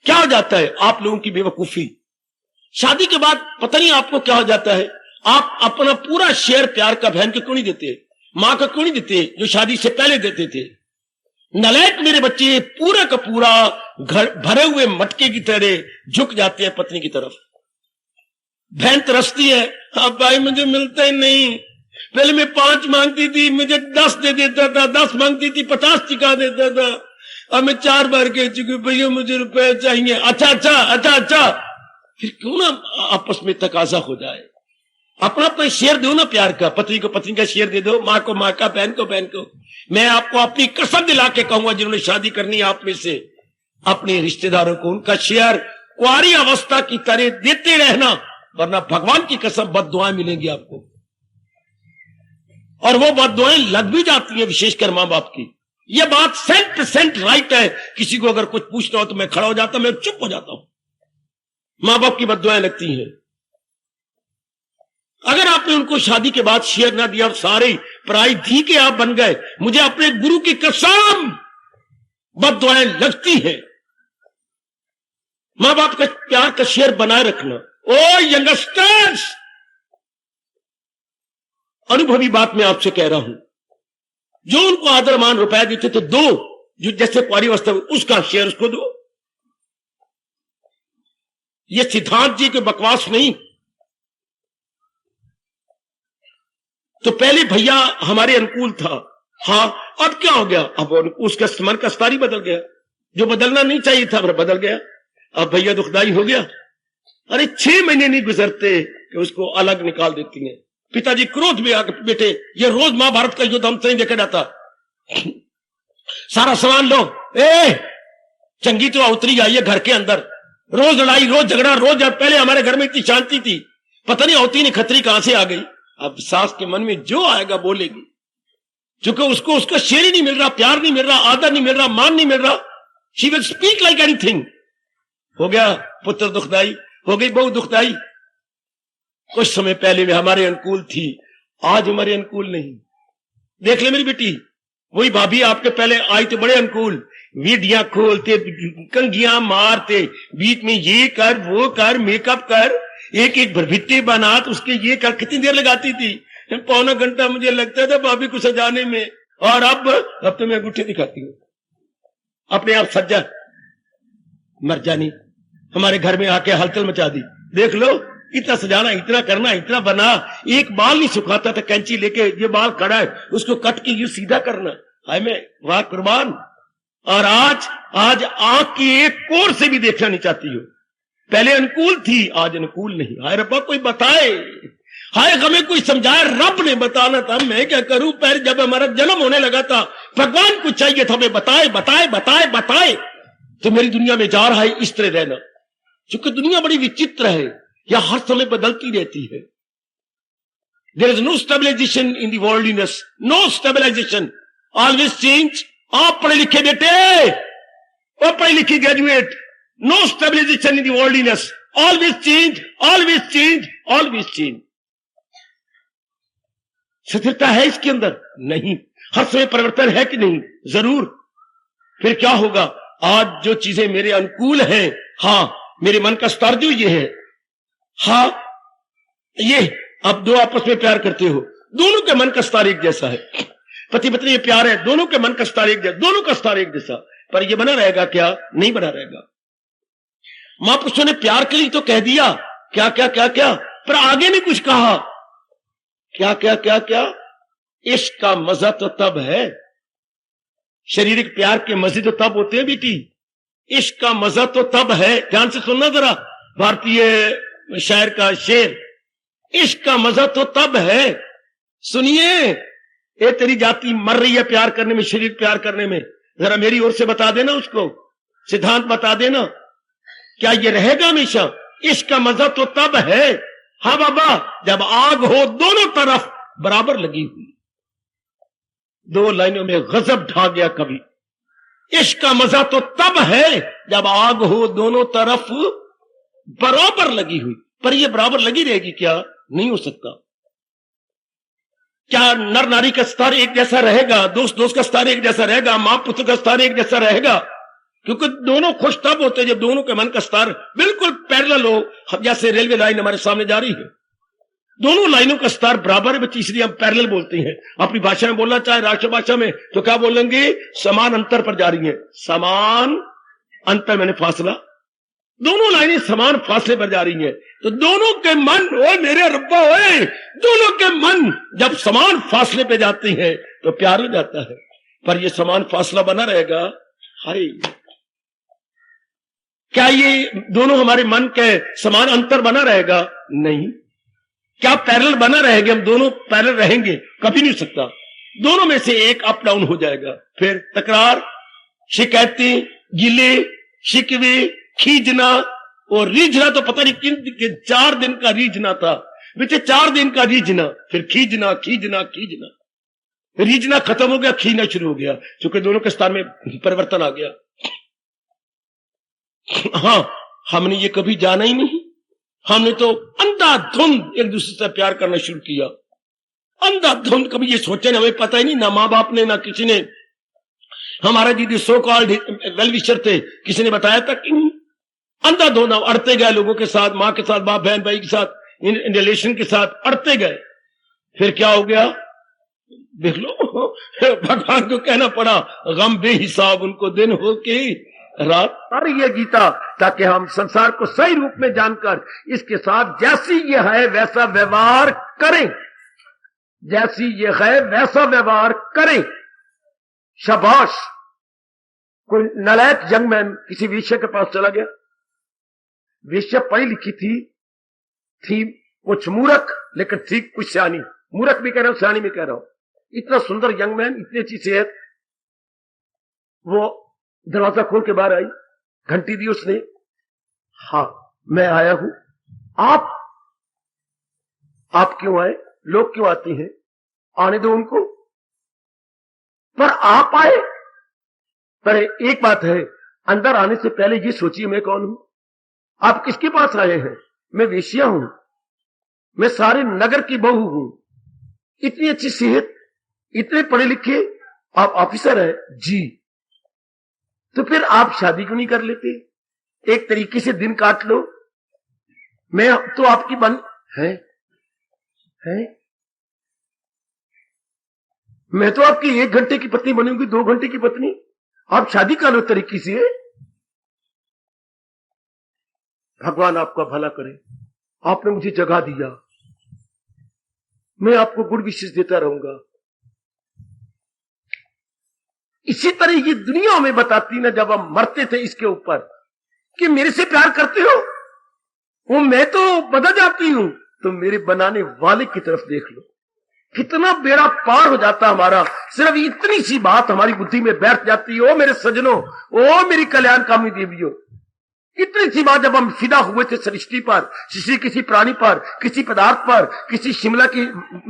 क्या हो जाता है, आप लोगों की बेवकूफी, शादी के बाद पता नहीं आपको क्या हो जाता है, आप अपना पूरा शेयर प्यार का बहन को क्यों नहीं देते, मां को क्यों नहीं देते, जो शादी से पहले देते थे। नलायक मेरे बच्चे पूरा का पूरा घर भरे हुए मटके की तरह झुक जाते हैं पत्नी की तरफ। बहन तरसती है, अब भाई मुझे मिलता ही नहीं, पहले मैं 5 मांगती थी मुझे 10 दे देता था, 10 मांगती थी 50 चिका देता था, अब मैं 4 बार कह चुकी भैया मुझे रुपए चाहिए। अच्छा, फिर क्यों ना आपस में तकाजा हो जाए, अपना अपना शेयर दो ना प्यार का, पत्नी को पत्नी का शेयर दे दो, माँ को माँ का, बहन को बहन को। मैं आपको अपनी कसम दिला के कहूंगा, जिन्होंने शादी करनी है आप में से, अपने रिश्तेदारों को उनका शेयर कुंवारी अवस्था की तरह देते रहना, वरना भगवान की कसम बद्दुआएं मिलेंगी आपको, और वो बद्दुआएं लग भी जाती है, विशेषकर मां बाप की। यह बात 100% राइट है। किसी को अगर कुछ पूछना हो तो मैं खड़ा हो जाता, मैं चुप हो जाता हूं, मां बाप की बद्दुआएं लगती हैं। अगर आपने उनको शादी के बाद शेयर ना दिया और सारे पराई धी के आप बन गए, मुझे अपने गुरु की कसम बद्दुआएं लगती है। मां बाप का प्यार का शेयर बनाए रखना। ओ यंगस्टर्स, अनुभवी बात मैं आपसे कह रहा हूं, जो उनको आदर मान रुपए देते थे दो, जो जैसे कुंवारी अवस्था उसका शेयर उसको दो। ये सिद्धांत जी के बकवास नहीं। तो पहले भैया हमारे अनुकूल था, हाँ अब क्या हो गया, अब उसका मन का स्तर ही बदल गया, जो बदलना नहीं चाहिए था बदल गया, अब भैया दुखदाई हो गया। अरे 6 महीने नहीं गुजरते कि उसको अलग निकाल देती हैं। पिताजी क्रोध में आके, बेटे ये रोज महाभारत का युद्ध हमसे नहीं देखा जाता, सारा सामान लो, चंगी तो उतरी आई है घर के अंदर, रोज लड़ाई, रोज झगड़ा, रोज। पहले हमारे घर में इतनी शांति थी, पता नहीं होती नहीं खतरी कहां से आ गई। अब सास के मन में जो आएगा बोलेगी, क्योंकि उसको उसका शेर ही नहीं मिल रहा, प्यार नहीं मिल रहा, आदर नहीं मिल रहा, मान नहीं मिल रहा। She will speak like anything. हो गया पुत्र दुखदाई, हो गई बहू दुखदाई। कुछ समय पहले में हमारे अनुकूल थी, आज हमारे अनुकूल नहीं। देख ले मेरी बेटी, वही भाभी आपके पहले आई तो बड़े अनुकूल, वीडियां खोलते, कंघियां मारते, बीच में ये कर वो कर, मेकअप कर, एक एक भरभिट्टे बना, तो उसके ये कर। कितनी देर लगाती थी? 1.25 घंटा मुझे लगता था भाभी को सजाने में। और अब तो मैं अंगूठे दिखाती हूँ, अपने आप सज्जा। मर जानी हमारे घर में आके हलचल मचा दी। देख लो, इतना सजाना, इतना करना, इतना बना, एक बाल नहीं सुखाता था, कैंची लेके ये बाल खड़ा है उसको कट के ये सीधा करना। हाय मैं वाह कुर्बान। और आज आंख की एक कोर से भी देखना नहीं चाहती हो। पहले अनुकूल थी, आज अनुकूल नहीं। हाय रब्बा कोई बताए, हाय हमें कोई समझाए। रब ने बताना था, मैं क्या करूं। पहले जब हमारा जन्म होने लगा था, भगवान को चाहिए था हमें बताए बताए बताए बताए। तो मेरी दुनिया में जा रहा है इस तरह रहना, क्योंकि दुनिया बड़ी विचित्र है, या हर समय बदलती रहती है। There is no stabilization in the worldliness, no stabilization, always change. आप पढ़े लिखे बेटे, और पढ़े लिखे graduate, no stabilization in the worldliness, always change, always change, always change. स्थिरता है इसके अंदर? नहीं। हर समय परिवर्तन है कि नहीं? जरूर। फिर क्या होगा? आज जो चीजें मेरे अनुकूल हैं, हाँ मेरे मन का स्तर जो ये है, हाँ ये अब दो आपस में प्यार करते हो, दोनों के मन का स्तर एक जैसा है। पति पत्नी ये प्यार है, दोनों के मन का स्तर एक जैसा, दोनों का स्तर एक जैसा। पर ये बना रहेगा क्या? नहीं बना रहेगा। महापुरुषों ने प्यार के लिए तो कह दिया क्या क्या क्या क्या, पर आगे भी कुछ कहा। क्या क्या क्या क्या? इश्क का मजा तो तब है, शारीरिक प्यार के मजे तो तब होते हैं बेटी। इश्क का मजा तो तब है, ध्यान से सुनना जरा भारतीय शायर का शेर। इश्क का मजा तो तब है, सुनिए। ये तेरी जाति मर रही है प्यार करने में, शरीर प्यार करने में, जरा मेरी ओर से बता देना, उसको सिद्धांत बता देना, क्या ये रहेगा हमेशा? इश्क का मजा तो तब है, हाँ बाबा, जब आग हो दोनों तरफ बराबर लगी हुई। 2 लाइनों में गजब ढा गया कवि। इश्क का मजा तो तब है जब आग हो दोनों तरफ बराबर लगी हुई। पर ये बराबर लगी रहेगी क्या? नहीं हो सकता। क्या नर नारी का स्तर एक जैसा रहेगा? दोस्त दोस्त का स्तर एक जैसा रहेगा? मां पुत्र का स्तर एक जैसा रहेगा? क्योंकि दोनों खुश तब होते हैं जब दोनों के मन का स्तर बिल्कुल पैरेलल हो। जैसे रेलवे लाइन हमारे सामने जा रही है, दोनों लाइनों का स्तर बराबर है, बच्ची, इसलिए हम पैरेलल बोलते हैं। अपनी भाषा में बोलना चाहे राष्ट्रभाषा में तो क्या बोलेंगे? समान अंतर पर जा रही है। समान अंतर मैंने फासला, दोनों लाइनें समान फासले पर जा रही हैं। तो दोनों के मन, ओए मेरे रब्बा ओए, दोनों के मन जब समान फासले पे जाते हैं तो प्यार हो जाता है। पर ये समान फासला बना रहेगा? हाय, क्या ये दोनों हमारे मन के समान अंतर बना रहेगा? नहीं। क्या पैरेलल बना रहेंगे? हम दोनों पैरेलल रहेंगे? कभी नहीं सकता। दोनों में से एक अप डाउन हो जाएगा। फिर तकरार, शिकायतें, गिले शिकवे, खींचना और रीझना। तो पता नहीं किन 4 दिन का रीझना था बेटे, 4 दिन का रीझना, फिर खींचना खींचना खींचना, रीझना खत्म हो गया, खींचना शुरू हो गया, क्योंकि दोनों के स्थान में परिवर्तन आ गया। हाँ, हमने ये कभी जाना ही नहीं। हमने तो अंधाधुंध एक दूसरे से प्यार करना शुरू किया, अंधाधुंध। कभी ये सोचा नहीं, हमें पता ही नहीं, ना माँ बाप ने ना किसी ने। हमारा दीदी सो कॉल्ड वेल विशर थे, किसी ने बताया था कि अंधाधुंध अड़ते गए लोगों के साथ, माँ के साथ, बाप बहन भाई के साथ, इन रिलेशन के साथ अड़ते गए। फिर क्या हो गया देख लो, भगवान को कहना पड़ा, गम बेहिसाब उनको दिन हो के रात। और ये गीता, ताकि हम संसार को सही रूप में जानकर इसके साथ जैसी ये है वैसा व्यवहार करें, जैसी ये है वैसा व्यवहार करें। शाबाश। कोई नालायक यंग मैन किसी विषय के पास चला गया, वेश्या पढ़ी लिखी थी कुछ मूर्ख, लेकिन थी कुछ सियानी। मूर्ख भी कह रहा हूं, सियानी भी कह रहा हूं। इतना सुंदर यंग मैन, इतनी अच्छी सेहत। वो दरवाजा खोल के बाहर आई, घंटी दी उसने। हाँ मैं आया हूं। आप क्यों आए? लोग क्यों आते हैं? आने दो उनको। पर आप आए? पर एक बात है, अंदर आने से पहले ये सोचिए मैं कौन हूं। आप किसके पास आए हैं? मैं वेश्या हूं, मैं सारे नगर की बहू हूं। इतनी अच्छी सेहत, इतने पढ़े लिखे, आप ऑफिसर है जी। तो फिर आप शादी क्यों नहीं कर लेते? एक तरीके से दिन काट लो। मैं तो आपकी बन है मैं तो आपकी 1 घंटे की पत्नी बनूंगी, 2 घंटे की पत्नी। आप शादी कर लो तरीके से। भगवान आपका भला करे। आपने मुझे जगह दिया, मैं आपको गुड विशेष देता रहूंगा। इसी तरह ये दुनिया में बताती ना, जब हम मरते थे इसके ऊपर, कि मेरे से प्यार करते हो, वो मैं तो बदल जाती हूं, तो मेरे बनाने वाले की तरफ देख लो। कितना बेड़ा पार हो जाता हमारा। सिर्फ इतनी सी बात हमारी बुद्धि में बैठ जाती है। ओ मेरे सजनों, ओ मेरी कल्याणकामी देवियों, इतनी सी बात जब हम फिदा हुए थे सृष्टि पर, किसी प्राणी पर, किसी पदार्थ पर, किसी शिमला की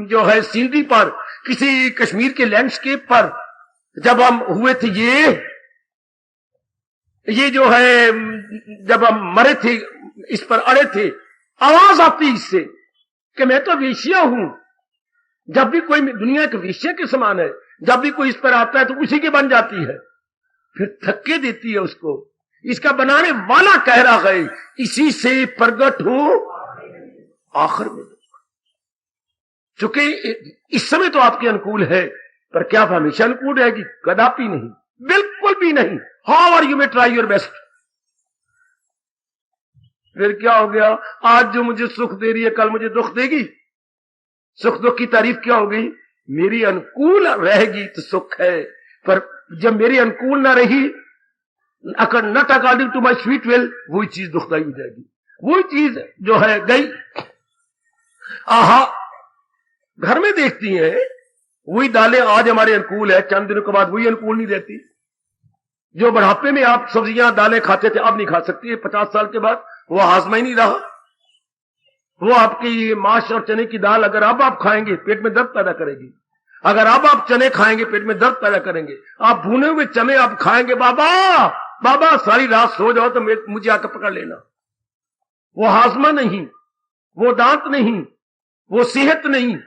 जो है सीनरी पर, किसी कश्मीर के लैंडस्केप पर, जब हम हुए थे ये जो है, जब हम मरे थे, इस पर अड़े थे, आवाज आती इससे कि मैं तो वेश्या हूं। जब भी कोई दुनिया के वेश्या के समान है, जब भी कोई इस पर आता है तो उसी के बन जाती है, फिर धक्के देती है उसको। इसका बनाने वाला कह रहा है, इसी से प्रगट हो आखिर में। चूंकि इस समय तो आपके अनुकूल है, पर क्या हमेशा अनुकूल रहेगी? कदापि नहीं, बिल्कुल भी नहीं। How are you may try your best. फिर क्या हो गया? आज जो मुझे सुख दे रही है, कल मुझे दुख देगी। सुख दुख की तारीफ क्या हो गई? मेरी अनुकूल रहेगी तो सुख है, पर जब मेरी अनुकूल ना रही, अगर not according to my sweet will, वही चीज दुखदाई हो जाएगी। वही चीज जो है गई। आहा, घर में देखती हैं वही दालें आज हमारे अनुकूल है, चंद दिनों के बाद वही अनुकूल नहीं रहती। जो बढ़ापे में आप सब्जियां दालें खाते थे, अब नहीं खा सकती। 50 साल के बाद वो हाजमा ही नहीं रहा। वो आपकी माश और चने की दाल अगर अब आप खाएंगे, पेट में दर्द पैदा करेगी। अगर अब आप चने खाएंगे, पेट में दर्द पैदा करेंगे। आप भुने हुए चने आप खाएंगे, बाबा सारी रात सो जाओ तो मुझे आकर पकड़ लेना। वो हाजमा नहीं, वो दांत नहीं, वो सेहत नहीं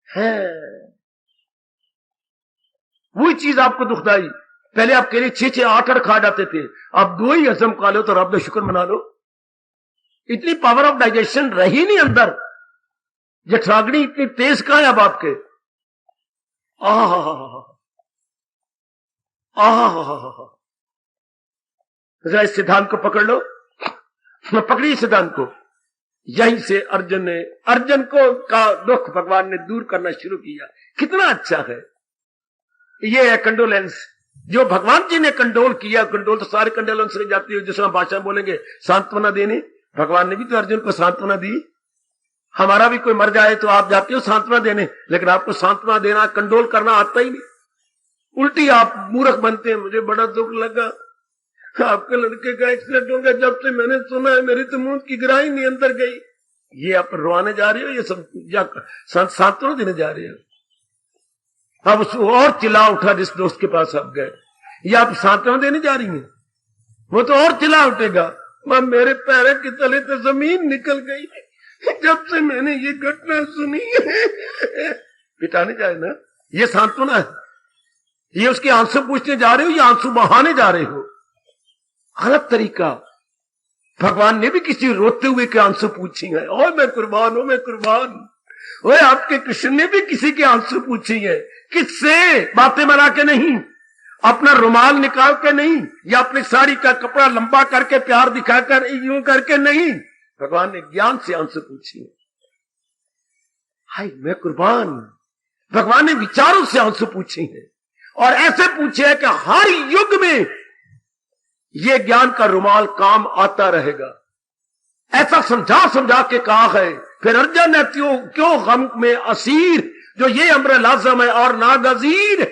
है। वही चीज आपको दुखदाई। पहले आप कह रहे 6-6 8 खा जाते थे, अब 2 ही हजम खा लो तो रब का शुक्र मना लो। इतनी पावर ऑफ डाइजेशन रही नहीं अंदर। जठराग्नि इतनी तेज कहां है अब आपके? जरा इस सिद्धांत को पकड़ लो। पकड़ी सिद्धांत को। यहीं से अर्जुन को का दुख भगवान ने दूर करना शुरू किया। कितना अच्छा है। ये है कंडोलेंस जो भगवान जी ने कंडोल किया। कंडोल तो सारे कंडोलेंस से जाती है, जिसमें भाषा बोलेंगे सांत्वना देने। भगवान ने भी तो अर्जुन को सांत्वना दी। हमारा भी कोई मर जाए तो आप जाते हो सांत्वना देने, लेकिन आपको सांत्वना देना, कंडोल करना आता ही नहीं। उल्टी आप मूर्ख बनते हैं। मुझे बड़ा दुख लगा, आपके लड़के का एक्सीडेंट हो गया। जब से मैंने सुना है मेरी तो मुंह की गिराई नहीं अंदर गई। ये आप रोने जा रहे हो, ये सब या सांत्वना देने जा रहे हो। अब उसको और चिल्ला उठा जिस दोस्त के पास आप गए, या आप सांत्वना देने जा रही हैं, वो तो और चिल्ला उठेगा। मेरे पैरों के तले तो जमीन निकल गई जब से मैंने ये घटना सुनी है। पिटाने जाए ना, ये सांत्वना है। ये उसके आंसू पूछने जा रहे हो या आंसू बहाने जा रहे हो? गलत तरीका। भगवान ने भी किसी रोते हुए के आंसू पूछे हैं, ओ मैं कुर्बान हूं, मैं कुर्बान। ओए आपके कृष्ण ने भी किसी के आंसू पूछे हैं। किससे? बातें बना के नहीं, अपना रुमाल निकाल के नहीं, या अपनी साड़ी का कपड़ा लंबा करके प्यार दिखाकर यूं करके नहीं। भगवान ने ज्ञान से आंसू पूछे। हाय मैं कुर्बान। भगवान ने विचारों से आंसू पूछे हैं, और ऐसे पूछे हैं कि हर युग में यह ज्ञान का रुमाल काम आता रहेगा। ऐसा समझा समझा के कहा है। फिर अर्जुन ने क्यों गम में असीर, जो ये अम्र लाजम है और नागजीर।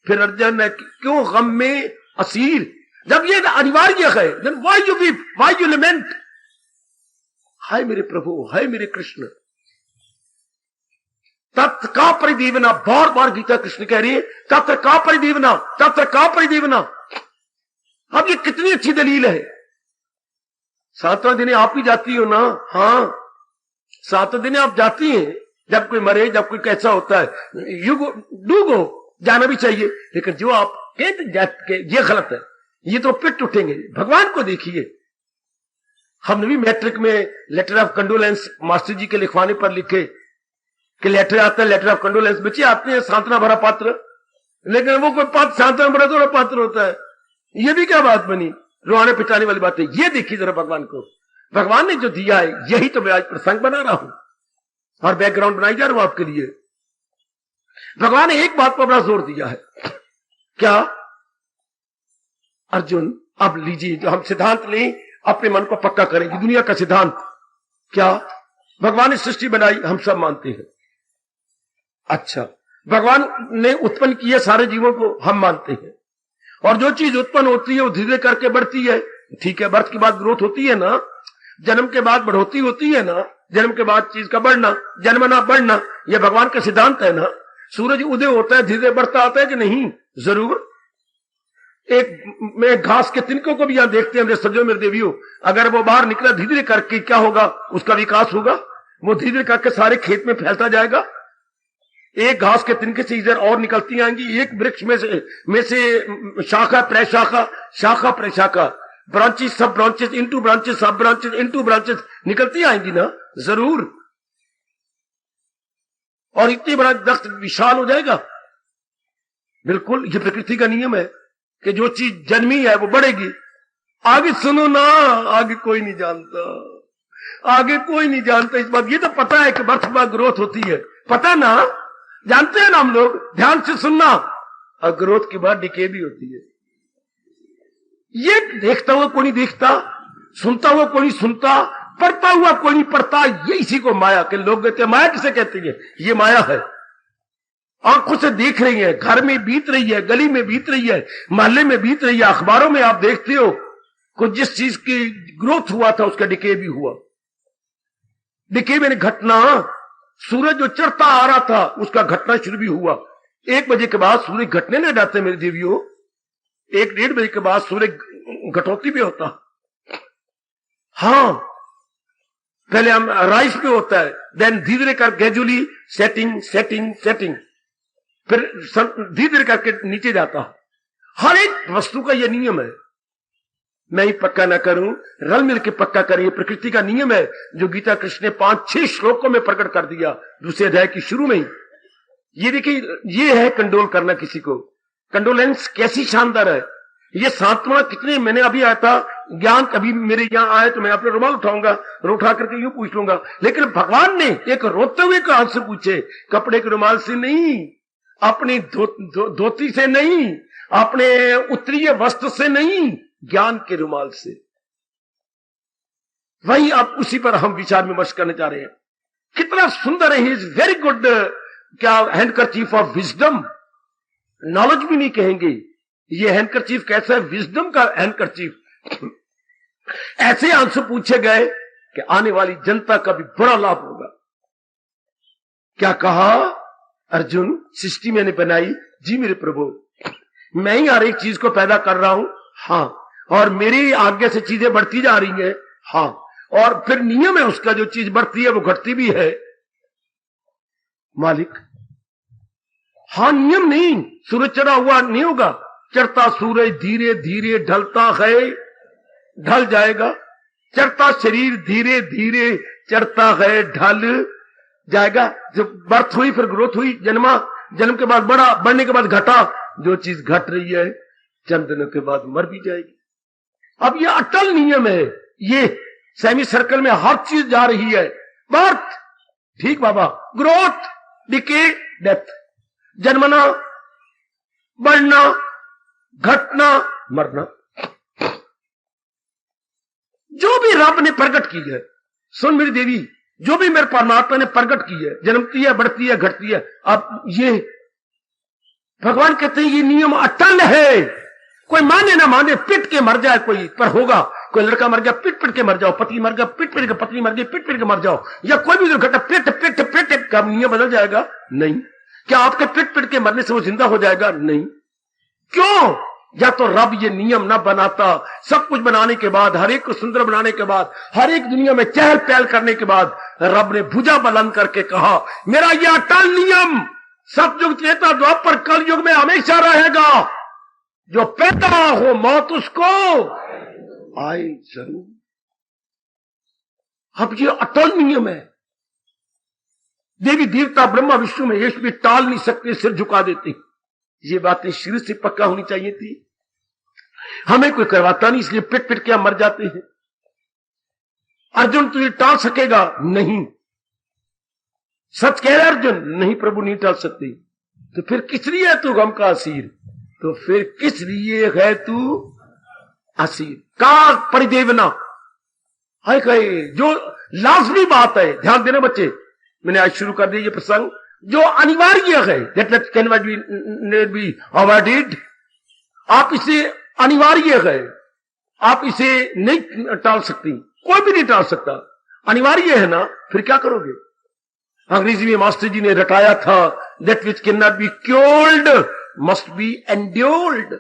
फिर अर्जुन ने क्यों गम में असीर, जब ये अनिवार्य है, then why you weep, why you lament. हाय मेरे प्रभु, हाय मेरे कृष्ण। तत्र का परिदीवना, बार बार गीता कृष्ण कह रही है, तत्र का परिदीवना, तत्र का परिदीवना। अब ये कितनी अच्छी दलील है। 7वां दिन आप ही जाती हो ना? हाँ, 7वें दिन आप जाती हैं, जब कोई मरे, जब कोई कैसा होता है, यू गो, डू गो, जाना भी चाहिए। लेकिन जो आप कहते ये गलत है, ये तो पिट उठेंगे। भगवान को देखिए, हमने भी मैट्रिक में लेटर ऑफ कंडोलेंस मास्टर जी के लिखवाने पर लिखे कि लेटर आता है, लेटर ऑफ कंडोलेंस, बच्चे आते हैं सांत्वना भरा पात्र, लेकिन वो कोई पात्र सांत्वना भरा थोड़ा पात्र होता है। ये भी क्या बात बनी, रोने पिटाने वाली बात है। ये देखिए जरा भगवान को, भगवान ने जो दिया है, यही तो मैं आज प्रसंग बना रहा हूं और बैकग्राउंड बनाई जा रहा हूं आपके लिए। भगवान ने एक बात पर बड़ा जोर दिया है, क्या? अर्जुन, अब लीजिए, जो हम सिद्धांत लें, अपने मन को पक्का करेंगे। दुनिया का सिद्धांत क्या? भगवान ने सृष्टि बनाई, हम सब मानते हैं। अच्छा, भगवान ने उत्पन्न किए सारे जीवों को, हम मानते हैं। और जो चीज उत्पन्न होती है वो धीरे करके बढ़ती है, ठीक है। बर्थ के बाद ग्रोथ होती है ना, जन्म के बाद बढ़ोतरी होती है ना, जन्म के बाद चीज का बढ़ना, जन्मना बढ़ना, यह भगवान का सिद्धांत है ना। सूरज उदय होता है, धीरे बढ़ता आता है कि नहीं? जरूर। एक में घास के तिनकों को भी यहां देखते हैं मेरे सज्जनों, मेरे देवियों, अगर वो बाहर निकला धीरे करके, क्या होगा? उसका विकास होगा, वो धीरे करके सारे खेत में फैलता जाएगा। एक घास के तिनके से इधर और निकलती आएंगी, एक वृक्ष में से शाखा प्रशाखा, शाखा प्रशाखा, ब्रांचेस सब ब्रांचेस इनटू ब्रांचेस, सब ब्रांचेस इनटू ब्रांचेस निकलती आएंगी ना, जरूर। और इतनी बड़ा दरख्त विशाल हो जाएगा। बिल्कुल, ये प्रकृति का नियम है कि जो चीज जन्मी है वो बढ़ेगी। आगे सुनो ना, आगे कोई नहीं जानता, आगे कोई नहीं जानता इस बात। ये तो पता है कि बर्थ के बाद ग्रोथ होती है, पता ना, जानते हैं ना हम लोग, ध्यान से सुनना। और ग्रोथ के बाद डिके भी होती है। ये देखता हुआ कोई नहीं देखता, सुनता हुआ कोई नहीं सुनता, पढ़ता हुआ कोई नहीं पढ़ता। ये इसी को माया के लोग कहते हैं। माया किसे कहते हैं? ये माया है। आंखों से देख रही है, घर में बीत रही है, गली में बीत रही है, मोहल्ले में बीत रही है, अखबारों में आप देखते हो कुछ जिस चीज की ग्रोथ हुआ था उसका डिके भी हुआ। डिके में घटना, सूरज जो चढ़ता आ रहा था उसका घटना शुरू भी हुआ। 1 बजे के बाद सूरज घटने लग जाते मेरे देवियों, 1-1.5 बजे के बाद सूरज घटोती भी होता। हाँ, पहले हम राइज पे होता है, देन धीरे धीरे कर ग्रेजुअली सेटिंग सेटिंग सेटिंग, फिर धीरे धीरे करके नीचे जाता। हर एक वस्तु का यह नियम है। मैं ही पक्का ना करूं, रल मिल के पक्का करें। प्रकृति का नियम है जो गीता कृष्ण ने 5-6 श्लोकों में प्रकट कर दिया, दूसरे अध्याय की शुरू में ही। ये देखिए, ये है कंडोल करना किसी को। कंडोलेंस कैसी शानदार है। ये सांत्वना कितने, मैंने अभी आया था ज्ञान, कभी मेरे यहां आए तो मैं अपने रुमाल उठाऊंगा और उठा करके यूं पूछ लूंगा, लेकिन भगवान ने एक रोते हुए का आंसर पूछे, कपड़े के रुमाल से नहीं, अपनी धोती से नहीं, अपने उत्तरीय वस्त्र से नहीं, ज्ञान के रुमाल से। वही अब उसी पर हम विचार विमर्श करने जा रहे हैं। कितना सुंदर है, ही इज वेरी गुड, क्या हैंडकरचीफ ऑफ विजडम, नॉलेज भी नहीं कहेंगे। ये हैंडकरचीफ कैसा है? विजडम का हैंडकरचीफ। ऐसे आंसर पूछे गए कि आने वाली जनता का भी बड़ा लाभ होगा। क्या कहा अर्जुन? सृष्टि मैंने बनाई, जी मेरे प्रभु, मैं ही हर एक चीज को पैदा कर रहा हूं, हाँ, और मेरी आज्ञा से चीजें बढ़ती जा रही हैं, हाँ, और फिर नियम है उसका, जो चीज बढ़ती है वो घटती भी है मालिक। हाँ, नियम नहीं, सूरज चढ़ा हुआ नहीं होगा, चढ़ता सूरज धीरे धीरे ढलता है, ढल जाएगा। चढ़ता शरीर धीरे धीरे चढ़ता है, ढल जाएगा। जब बर्थ हुई फिर ग्रोथ हुई, जन्मा, जन्म के बाद बढ़ा, बढ़ने के बाद घटा, जो चीज घट रही है चंद दिनों के बाद मर भी जाएगी। अब ये अटल नियम है, ये सेमी सर्कल में हर चीज जा रही है। बर्थ, ठीक बाबा, ग्रोथ, डिके, डेथ, जन्मना, बढ़ना, घटना, मरना। जो भी रब ने प्रकट की है सुन मेरी देवी, जो भी मेरे परमात्मा ने प्रकट की है, जन्मती है, बढ़ती है, घटती है, अब ये भगवान कहते हैं ये नियम अटल है। कोई माने ना माने, पिट के मर जाए कोई, पर होगा। कोई लड़का मर गया, पिट पिट के मर जाओ। पति मर गया, पिट पिट के, पत्नी मर गई, पिट पिट के मर जाओ। या कोई भी दुर्घटना, पिट पिट पिट, क्या नियम बदल जाएगा? नहीं। क्या आपके पिट पिट के मरने से वो जिंदा हो जाएगा? नहीं। क्यों? या तो रब ये नियम ना बनाता, सब कुछ बनाने के बाद, हर एक को सुंदर बनाने के बाद, हर एक दुनिया में चहल पहल करने के बाद, रब ने भुजा बुलंद करके कहा मेरा यह अटल नियम सतयुग त्रेता द्वापर कल युग में हमेशा रहेगा। जो पैदा हो मौत उसको आए जरूर। अब ये अटल नियम है। देवी देवता ब्रह्मा विष्णु में यश भी टाल नहीं सकते, सिर झुका देते। ये बातें शुरू से पक्का होनी चाहिए थी। हमें कोई करवाता नहीं, इसलिए पिट पिट के हम मर जाते हैं। अर्जुन तुझे टाल सकेगा? नहीं। सच कह रहे अर्जुन? नहीं प्रभु, नहीं टाल सकती। तो फिर किस लिए है तू गम का असीर? तो फिर किस लिए है तू असीर का परिदेवना? है कहे जो लाजमी बात है, ध्यान देना बच्चे, मैंने आज शुरू कर दिया ये प्रसंग, जो अनिवार्य है, दैट कैन बी अवॉइडेड। आप इसे अनिवार्य है, आप इसे नहीं टाल सकती, कोई भी नहीं टाल सकता। अनिवार्य है ना, फिर क्या करोगे? अंग्रेजी में मास्टर जी ने रटाया था, that which can not be cured must be endured.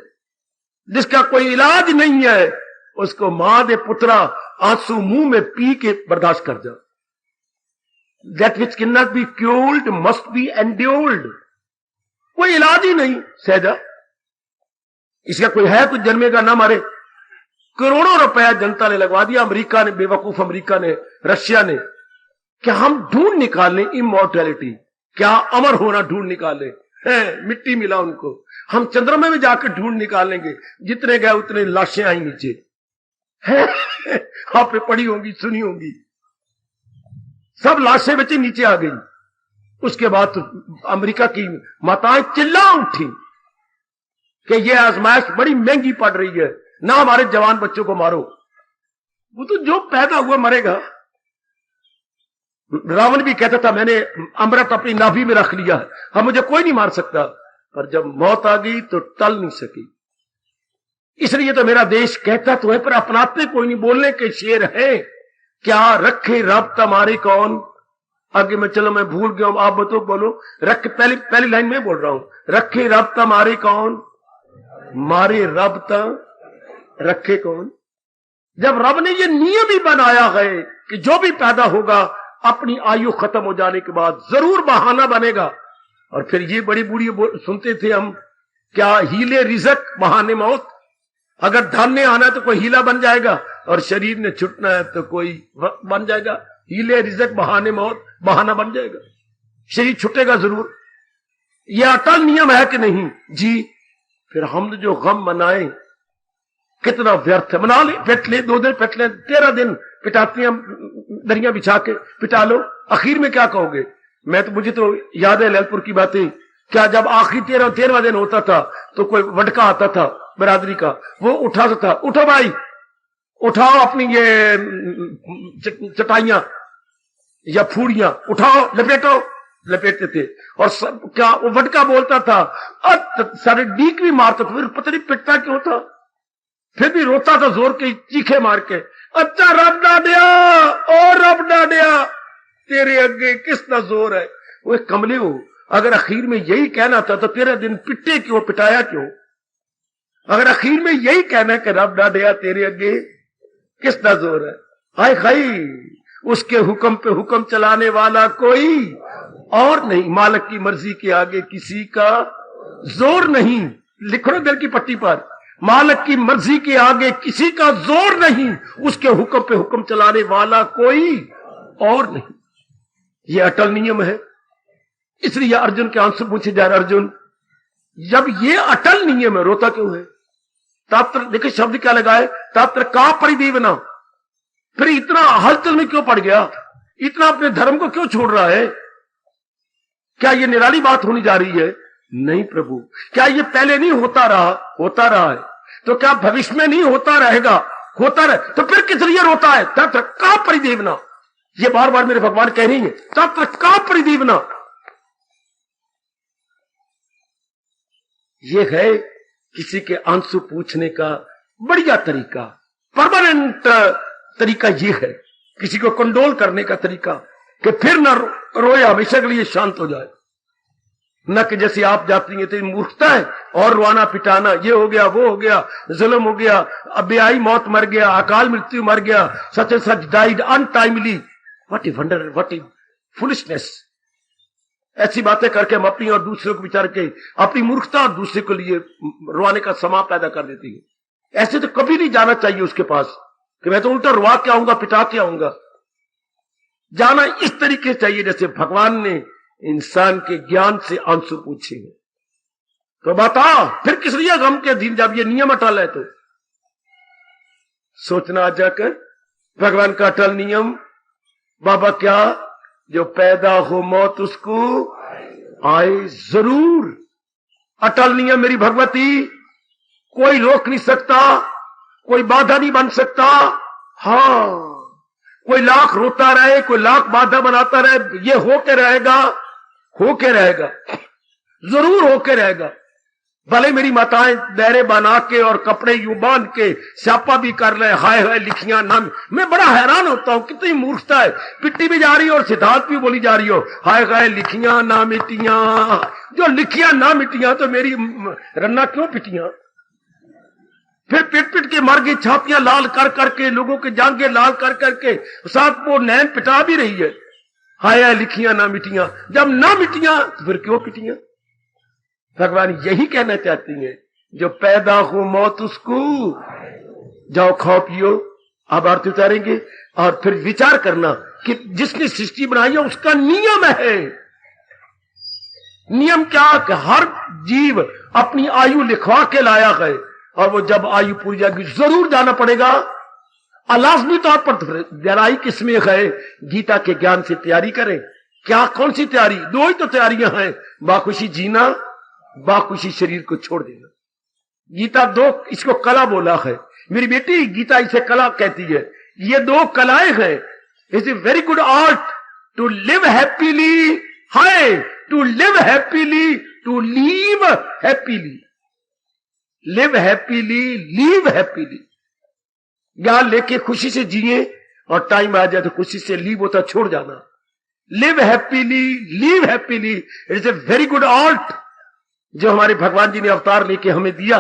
जिसका कोई इलाज नहीं है उसको मां दे पुत्रा आंसू मुंह में पी के बर्दाश्त कर जा। That which cannot be cured must be endured। कोई इलाज ही नहीं सहजा। इसका कोई है, कुछ जन्मेगा ना मारे। करोड़ों रुपया जनता ने लगवा दिया, अमेरिका ने, बेवकूफ अमेरिका ने, रशिया ने। क्या हम ढूंढ निकालें इमॉर्टैलिटी? क्या अमर होना ढूंढ निकाले? मिट्टी मिला उनको। हम चंद्रमा में जाकर ढूंढ निकालेंगे। जितने गए उतने लाशें आई नीचे। आप पढ़ी होंगी, सुनी होंगी, सब लाशें बची नीचे आ गई। उसके बाद तो अमेरिका की माताएं चिल्ला उठी कि ये आजमाइश बड़ी महंगी पड़ रही है, ना हमारे जवान बच्चों को मारो। वो तो जो पैदा हुआ मरेगा। रावण भी कहता था मैंने अमृत अपनी नाभि में रख लिया है, अब मुझे कोई नहीं मार सकता। पर जब मौत आ गई तो टल नहीं सकी। इसलिए तो मेरा देश कहता तो है, पर अपनाते कोई नहीं। बोलने के शेर है, क्या रखे रब तुम्हारे कौन? आगे मैं चलो, मैं भूल गया हूं, आप बताओ, बोलो। रख, पहली लाइन में बोल रहा हूं, रखे रब तुम्हारे कौन? मारे रब त रखे कौन? जब रब ने ये नियम ही बनाया है कि जो भी पैदा होगा अपनी आयु खत्म हो जाने के बाद जरूर बहाना बनेगा। और फिर ये बड़ी बूढ़ी सुनते थे हम, क्या हीले रिजक बहाने मौत। अगर धान्य आना है तो कोई हीला बन जाएगा, और शरीर ने छुटना है तो कोई बन जाएगा हीले रिजक बहाने मौत, बहाना बन जाएगा। शरीर छुटेगा जरूर। यह अटल नियम है कि नहीं? जी। फिर हम जो गम मनाए कितना व्यर्थ है। मना ले, पिट ले, 2 दिन पिट ले, 13 दिन पिटाती हैं दरिया बिछा के, पिटा लो। आखिर में क्या कहोगे? मुझे तो याद है ललितपुर की बातें। क्या जब आखिरी 13वां दिन होता था तो कोई वडका आता था बरादरी का, वो उठाता था, उठो भाई, उठाओ अपनी ये चटाइयां या फूड़ियां, उठाओ, लपेटो, लपेटते थे। और क्या वो वडका बोलता था, सारे डीक भी मारता था, फिर पता नहीं पिटता क्यों था, फिर भी रोता था जोर के, चीखे मार के, अच्छा रब डाडिया, और रब डाडिया, तेरे अगे किसका जोर है? वो कमले हो, अगर आखिर में यही कहना था तो 13 दिन पिटे क्यों, पिटाया क्यों? अगर आखिर में यही कहना है कि रब डाडिया तेरे अगे किसका जोर है? हाय खाई, उसके हुक्म पे हुक्म चलाने वाला कोई और नहीं, मालिक की मर्जी के आगे किसी का जोर नहीं। लिखो दिल की पट्टी पर, मालिक की मर्जी के आगे किसी का जोर नहीं, उसके हुक्म पे हुक्म चलाने वाला कोई और नहीं। यह अटल नियम है। इसलिए अर्जुन के आंसू पूछे जा रहे, अर्जुन जब ये अटल नियम है रोता क्यों है? तात्र, देखिए शब्द क्या लगा है, तात्र का परिदेवना। फिर इतना हलचल में क्यों पड़ गया? इतना अपने धर्म को क्यों छोड़ रहा है? क्या ये निराली बात होनी जा रही है? नहीं प्रभु। क्या ये पहले नहीं होता रहा? होता रहा है। तो क्या भविष्य में नहीं होता रहेगा? होता रहे। तो फिर किस लिए रोता है? तात्र का परिदेवना। ये बार बार मेरे भगवान कह रही है, तत्र का परिदीवना। ये है किसी के आंसू पूछने का बढ़िया तरीका, परमानेंट तरीका ये है किसी को कंडोल करने का तरीका कि फिर न रोए, हमेशा के लिए शांत हो जाए। न कि जैसे आप जाती हैं तो मूर्खता है और रुआना पिटाना, ये हो गया वो हो गया, जुल्म हो गया, बेआई मौत मर गया, अकाल मृत्यु मर गया, such and such died untimely. What a wonder, what A foolishness. ऐसी बातें करके हम अपनी और दूसरों को विचार के अपनी मूर्खता और दूसरे के लिए रुआने का समा पैदा कर देती है। ऐसे तो कभी नहीं जाना चाहिए उसके पास कि मैं तो उल्टा रुआ के आऊंगा, पिटा के आऊंगा। जाना इस तरीके से चाहिए जैसे भगवान ने इंसान के ज्ञान से आंसू पूछे हैं। तो बता फिर किस लिए गम के दिन, जब ये नियम अटल है तो सोचना आ जाकर भगवान का अटल नियम। बाबा क्या, जो पैदा हो मौत उसको आए जरूर। अटल नियम मेरी भगवती, कोई रोक नहीं सकता, कोई बाधा नहीं बन सकता। हाँ, कोई लाख रोता रहे, कोई लाख बाधा बनाता रहे, ये होके रहेगा, होके रहेगा, जरूर होके रहेगा। भले मेरी माताएं दायरे बना के और कपड़े यूं बांध के स्यापा भी कर रहे, हाय हाय लिखियां नाम। मैं बड़ा हैरान होता हूं कितनी मूर्खता है, पिट्टी भी जा रही हो और सिद्धार्थ भी बोली जा रही हो, हाय हाय लिखियां ना मिटियां। जो लिखियां ना मिटियां तो मेरी रन्ना क्यों पिटियां? फिर पिट पिट के मर गई, छातियां लाल कर करके, लोगों के जांघें लाल कर करके, साथ वो नैन पिटा भी रही है। हाय हाय लिखियां ना मिटियां, जब ना मिटियां तो फिर क्यों पिटियां? भगवान यही कहना चाहती हैं, जो पैदा हो मौत उसको, जाओ खाओ पियो। अब अर्थ उतारेंगे और फिर विचार करना कि जिसने सृष्टि बनाई है उसका नियम है। नियम क्या कि हर जीव अपनी आयु लिखवा के लाया है और वो जब आयु पूरी जाएगी जरूर जाना पड़ेगा। अलाजमी तौर पर तैयारी किसमें है? गीता के ज्ञान से तैयारी करें। क्या कौन सी तैयारी? दो ही तो तैयारियां हैं, बाखुशी जीना, बाखुशी शरीर को छोड़ देना। गीता दो, इसको कला बोला है मेरी बेटी, गीता इसे कला कहती है। ये दो कलाएं हैं। It's a very good art to live happily, hi to live happily, to leave happily. Live happily, leave happily. ज्ञान लेके खुशी से जिए और टाइम आ जाए तो खुशी से लीव होता छोड़ जाना। Live happily, leave happily, it's a very good art जो हमारे भगवान जी ने अवतार लेके हमें दिया।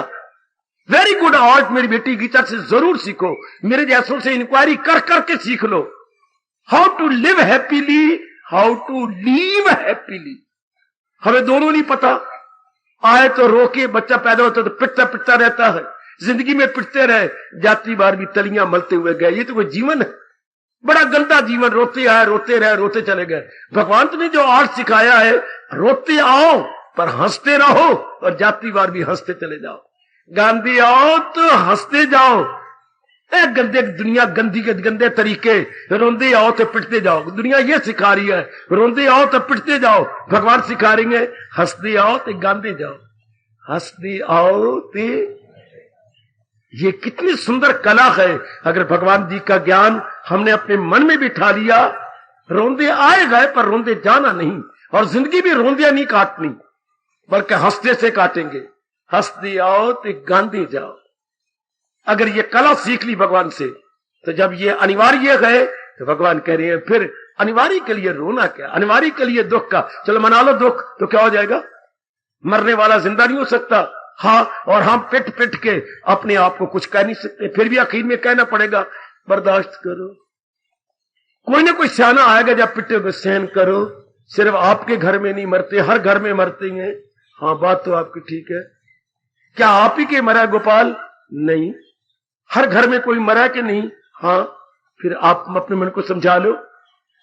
वेरी गुड आर्ट मेरी बेटी, गीता से जरूर सीखो, मेरे जैसों से इंक्वायरी कर करके सीख लो। How to live happily, how to leave happily. हमें दोनों नहीं पता। आए तो रोके, बच्चा पैदा होता तो पिटता पिटता रहता है, जिंदगी में पिटते रहे, जाती बार भी तलियां मलते हुए गए। ये तो कोई जीवन है? बड़ा गंदा जीवन। रोते आए, रोते रहे, रोते चले गए। भगवान तुमने जो आर्ट सिखाया है, रोते आओ पर हंसते रहो और जाती बार भी हंसते चले जाओ। गांधी आओ तो हंसते जाओ। गंदे दुनिया, गंदी के गंदे तरीके, रोंदे आओ तो पिटते जाओ। दुनिया ये सिखा रही है, रोंदे आओ तो पिटते जाओ। भगवान सिखा रही है, हंसते आओ तो गांधे जाओ, हंसते आओ ते। ये कितनी सुंदर कला है। अगर भगवान जी का ज्ञान हमने अपने मन में बिठा लिया, रोंदे आए गए पर रोंदे जाना नहीं। और जिंदगी भी रोंदिया नहीं काटनी, बल्कि हंसते से काटेंगे। हंसते आओ तो गांधे जाओ। अगर ये कला सीख ली भगवान से, तो जब ये अनिवार्य है तो भगवान कह रहे हैं फिर अनिवार्य के लिए रोना क्या, अनिवार्य के लिए दुख का, चलो मना लो दुख, तो क्या हो जाएगा? मरने वाला जिंदा नहीं हो सकता। हाँ, और हम पिट पिट के अपने आप को कुछ कह नहीं सकते, फिर भी आखिर में कहना पड़ेगा बर्दाश्त करो। कोई ना कोई सियाना आएगा जब पिटे सहन करो। सिर्फ आपके घर में नहीं मरते, हर घर में मरते हैं। हाँ, बात तो आपकी ठीक है। क्या आप ही के मरा गोपाल? नहीं, हर घर में कोई मरा कि नहीं? हाँ, फिर आप अपने मन को समझा लो।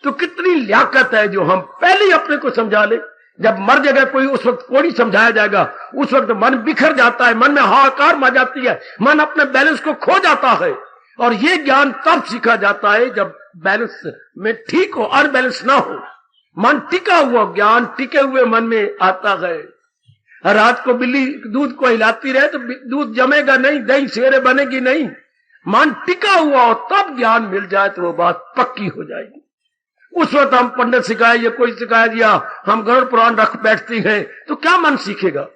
तो कितनी लियाकत है जो हम पहले ही अपने को समझा ले। जब मर जाएगा कोई, उस वक्त कोई नहीं समझाया जाएगा। उस वक्त मन बिखर जाता है, मन में हाहाकार मच जाती है, मन अपने बैलेंस को खो जाता है। और ये ज्ञान तब सीखा जाता है जब बैलेंस में ठीक हो, अनबैलेंस ना हो। मन टिका हुआ, ज्ञान टिके हुए मन में आता है। रात को बिल्ली दूध को हिलाती रहे तो दूध जमेगा नहीं, दही सवेरे बनेगी नहीं। मन टिका हुआ हो तब ज्ञान मिल जाए तो वो बात पक्की हो जाएगी। उस वक्त हम पंडित सिखाए या कोई सिखाया दिया, हम गरुड़ पुराण रख बैठते हैं, तो क्या मन सीखेगा?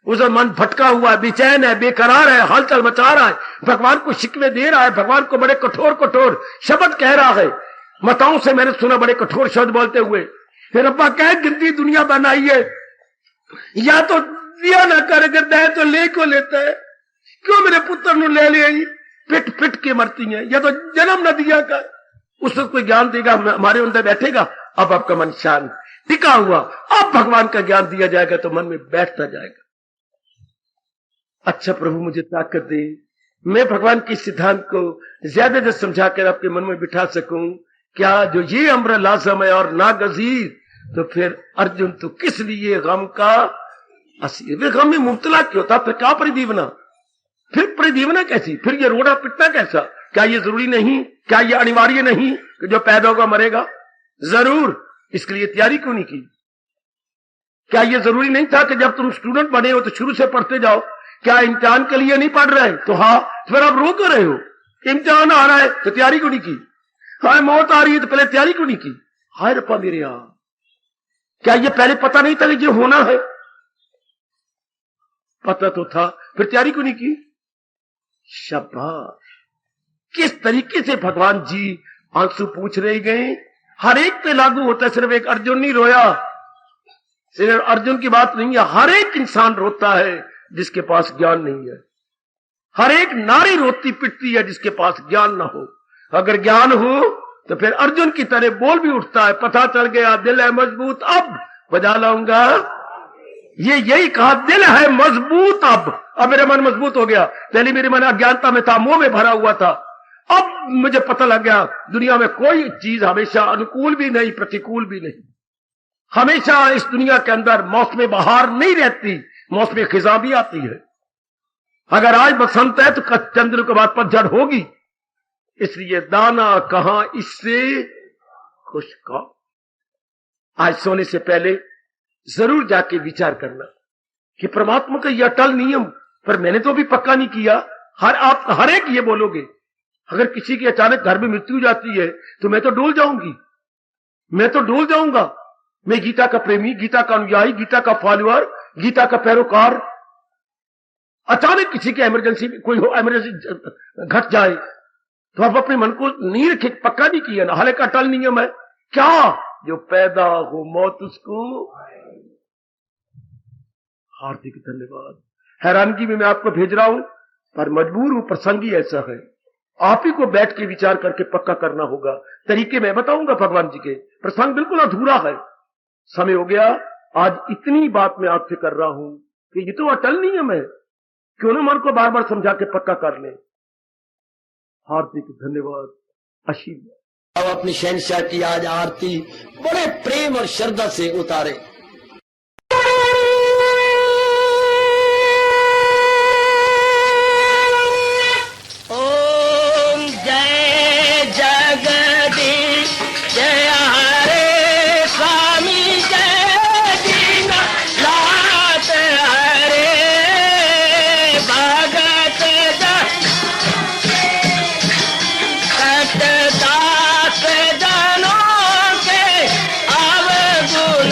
उस मन भटका हुआ है, बेचैन है, बेकरार है, हलचल मचा रहा है, भगवान को शिकवे दे रहा है, भगवान को बड़े कठोर कठोर शब्द कह रहा है। माताओं से मैंने सुना बड़े कठोर शब्द बोलते हुए, फिर रब्बा क्या गिनती दुनिया बनाई है, या तो दिया ना कर, अगर दे तो ले को लेता है, क्यों मेरे पुत्र नु ले ले, पिट पिट के मरती है, या तो जन्म न दिया कर। उस वक्त कोई ज्ञान देगा, हमारे अंदर बैठेगा, अब आपका मन शांत टिका हुआ, अब भगवान का ज्ञान दिया जाएगा तो मन में बैठता जाएगा। अच्छा प्रभु मुझे ताकत दे, मैं भगवान के सिद्धांत को ज्यादा से समझाकर आपके मन में बिठा सकूं। क्या जो ये अम्र लाजम है और ना गजीर, तो फिर अर्जुन तो किस लिए गम का असीर, वे गम में मुब्तला क्यों था? फिर क्या परिदीवना, फिर परिदीवना कैसी, फिर ये रोड़ा पिटना कैसा? क्या ये जरूरी नहीं, क्या ये अनिवार्य नहीं कि जो पैदा होगा मरेगा? जरूर, इसके लिए तैयारी क्यों नहीं की? क्या ये जरूरी नहीं था कि जब तुम स्टूडेंट बने हो तो शुरू से पढ़ते जाओ? क्या इम्तिहान के लिए नहीं पढ़ रहे? तो हाँ, फिर आप रो क्यों रहे हो? इम्तिहान आ रहा है तो तैयारी क्यों नहीं की? हाय मौत आ रही है तो पहले तैयारी क्यों नहीं की? हाय रब्बा मेरे यहां, क्या ये पहले पता नहीं था कि ये होना है? पता तो था, फिर तैयारी क्यों नहीं की? शाबाश, किस तरीके से भगवान जी आंसू पूछ रहे गए, हर एक पे लागू होता है, सिर्फ एक अर्जुन नहीं रोया, सिर्फ अर्जुन की बात नहीं है, हर एक इंसान रोता है जिसके पास ज्ञान नहीं है, हर एक नारी रोती पिटती है जिसके पास ज्ञान ना हो। अगर ज्ञान हो तो फिर अर्जुन की तरह बोल भी उठता है, पता चल गया दिल है मजबूत अब बजा लाऊंगा, ये यही कहा, दिल है मजबूत अब मेरा मन मजबूत हो गया। पहले मेरे मन अज्ञानता में था, मोह में भरा हुआ था, अब मुझे पता लग गया दुनिया में कोई चीज हमेशा अनुकूल भी नहीं प्रतिकूल भी नहीं, हमेशा इस दुनिया के अंदर मौसम बहार नहीं रहती, मौसम खिजा भी आती है। अगर आज बसंत है तो चंद दिनों के बाद पतझड़ होगी, इसलिए दाना कहां इससे खुश का। आज सोने से पहले जरूर जाके विचार करना कि परमात्मा का यह अटल नियम, पर मैंने तो अभी पक्का नहीं किया। आप हर एक ये बोलोगे, अगर किसी की अचानक घर में मृत्यु जाती है तो मैं तो डोल जाऊंगी, मैं तो डोल जाऊंगा। मैं गीता का प्रेमी, गीता का अनुयायी, गीता का फॉलोअर, गीता का पैरोकार, अचानक किसी की इमरजेंसी कोई हो, इमरजेंसी घट जाए तो आप अपने मन को नहीं रखे, पक्का नहीं किया ना, हालांकि अटल नियम है क्या, जो पैदा हो मौत उसको। हार्दिक धन्यवाद। हैरानगी में मैं आपको भेज रहा हूं, पर मजबूर हूं, प्रसंग ही ऐसा है, आप ही को बैठ के विचार करके पक्का करना होगा। तरीके मैं बताऊंगा भगवान जी के, प्रसंग बिल्कुल अधूरा है, समय हो गया। आज इतनी बात मैं आपसे कर रहा हूं कि ये तो अटल नियम है, क्यों ना मन को बार बार समझा के पक्का कर ले। हार्दिक धन्यवाद, आशीर्वाद। अब अपनी शहंशाह की आज आरती बड़े प्रेम और श्रद्धा से उतारे। ओम जय जगदीश जय हरे स्वामी जय दीना लात हरे भगत दास जनों के अवगुण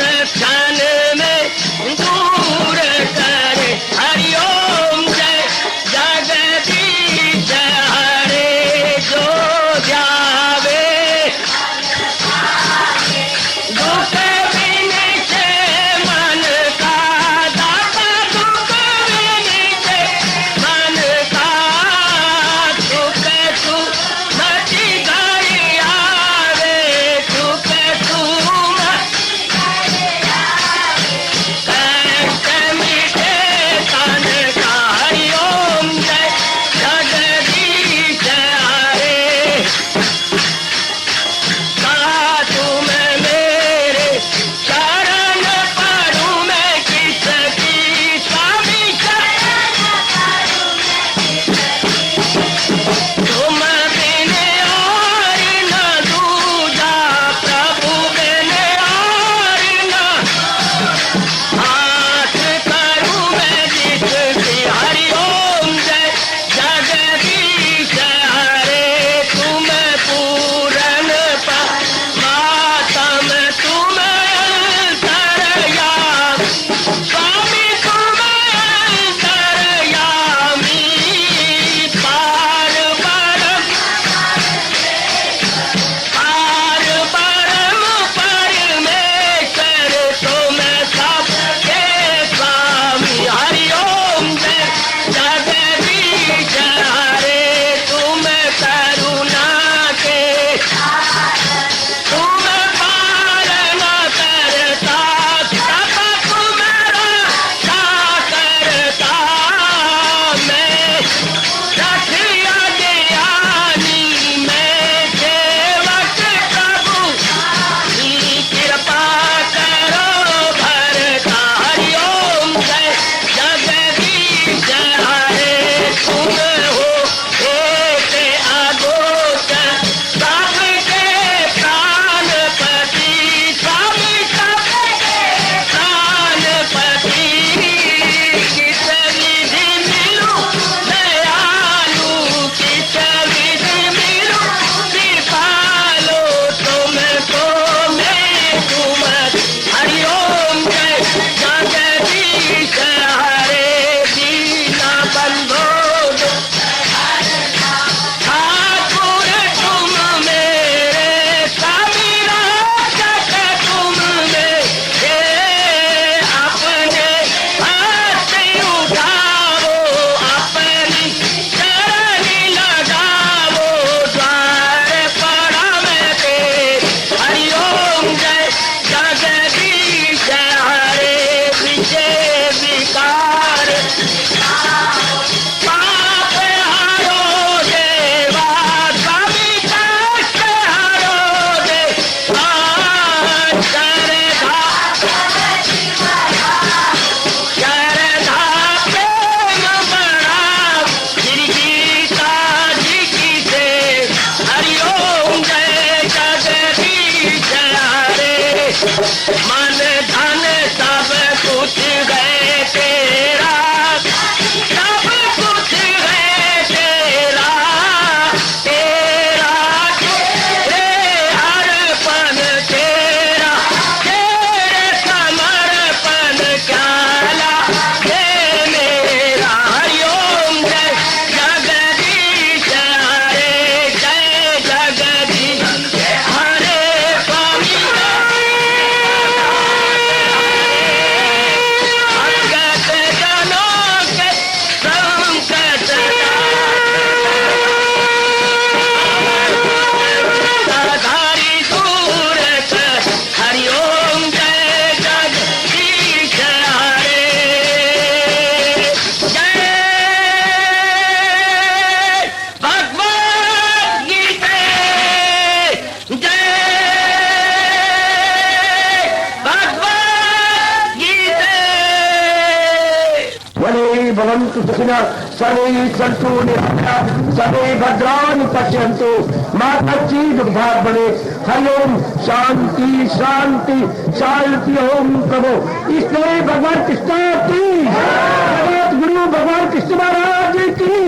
भवन्तु सुखिनः सर्वे सन्तु निरामयाः सर्वे भद्राणि पश्यन्तु मा कश्चित् दुःखात् भवेत्। हरि ओम शांति शांति शांति। ओम प्रभु इसलिए भगवान कृष्ण की जगत गुरु भगवान कृष्ण महाराज की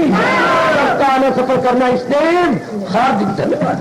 सफल करना इसलिए हार्दिक धन्यवाद।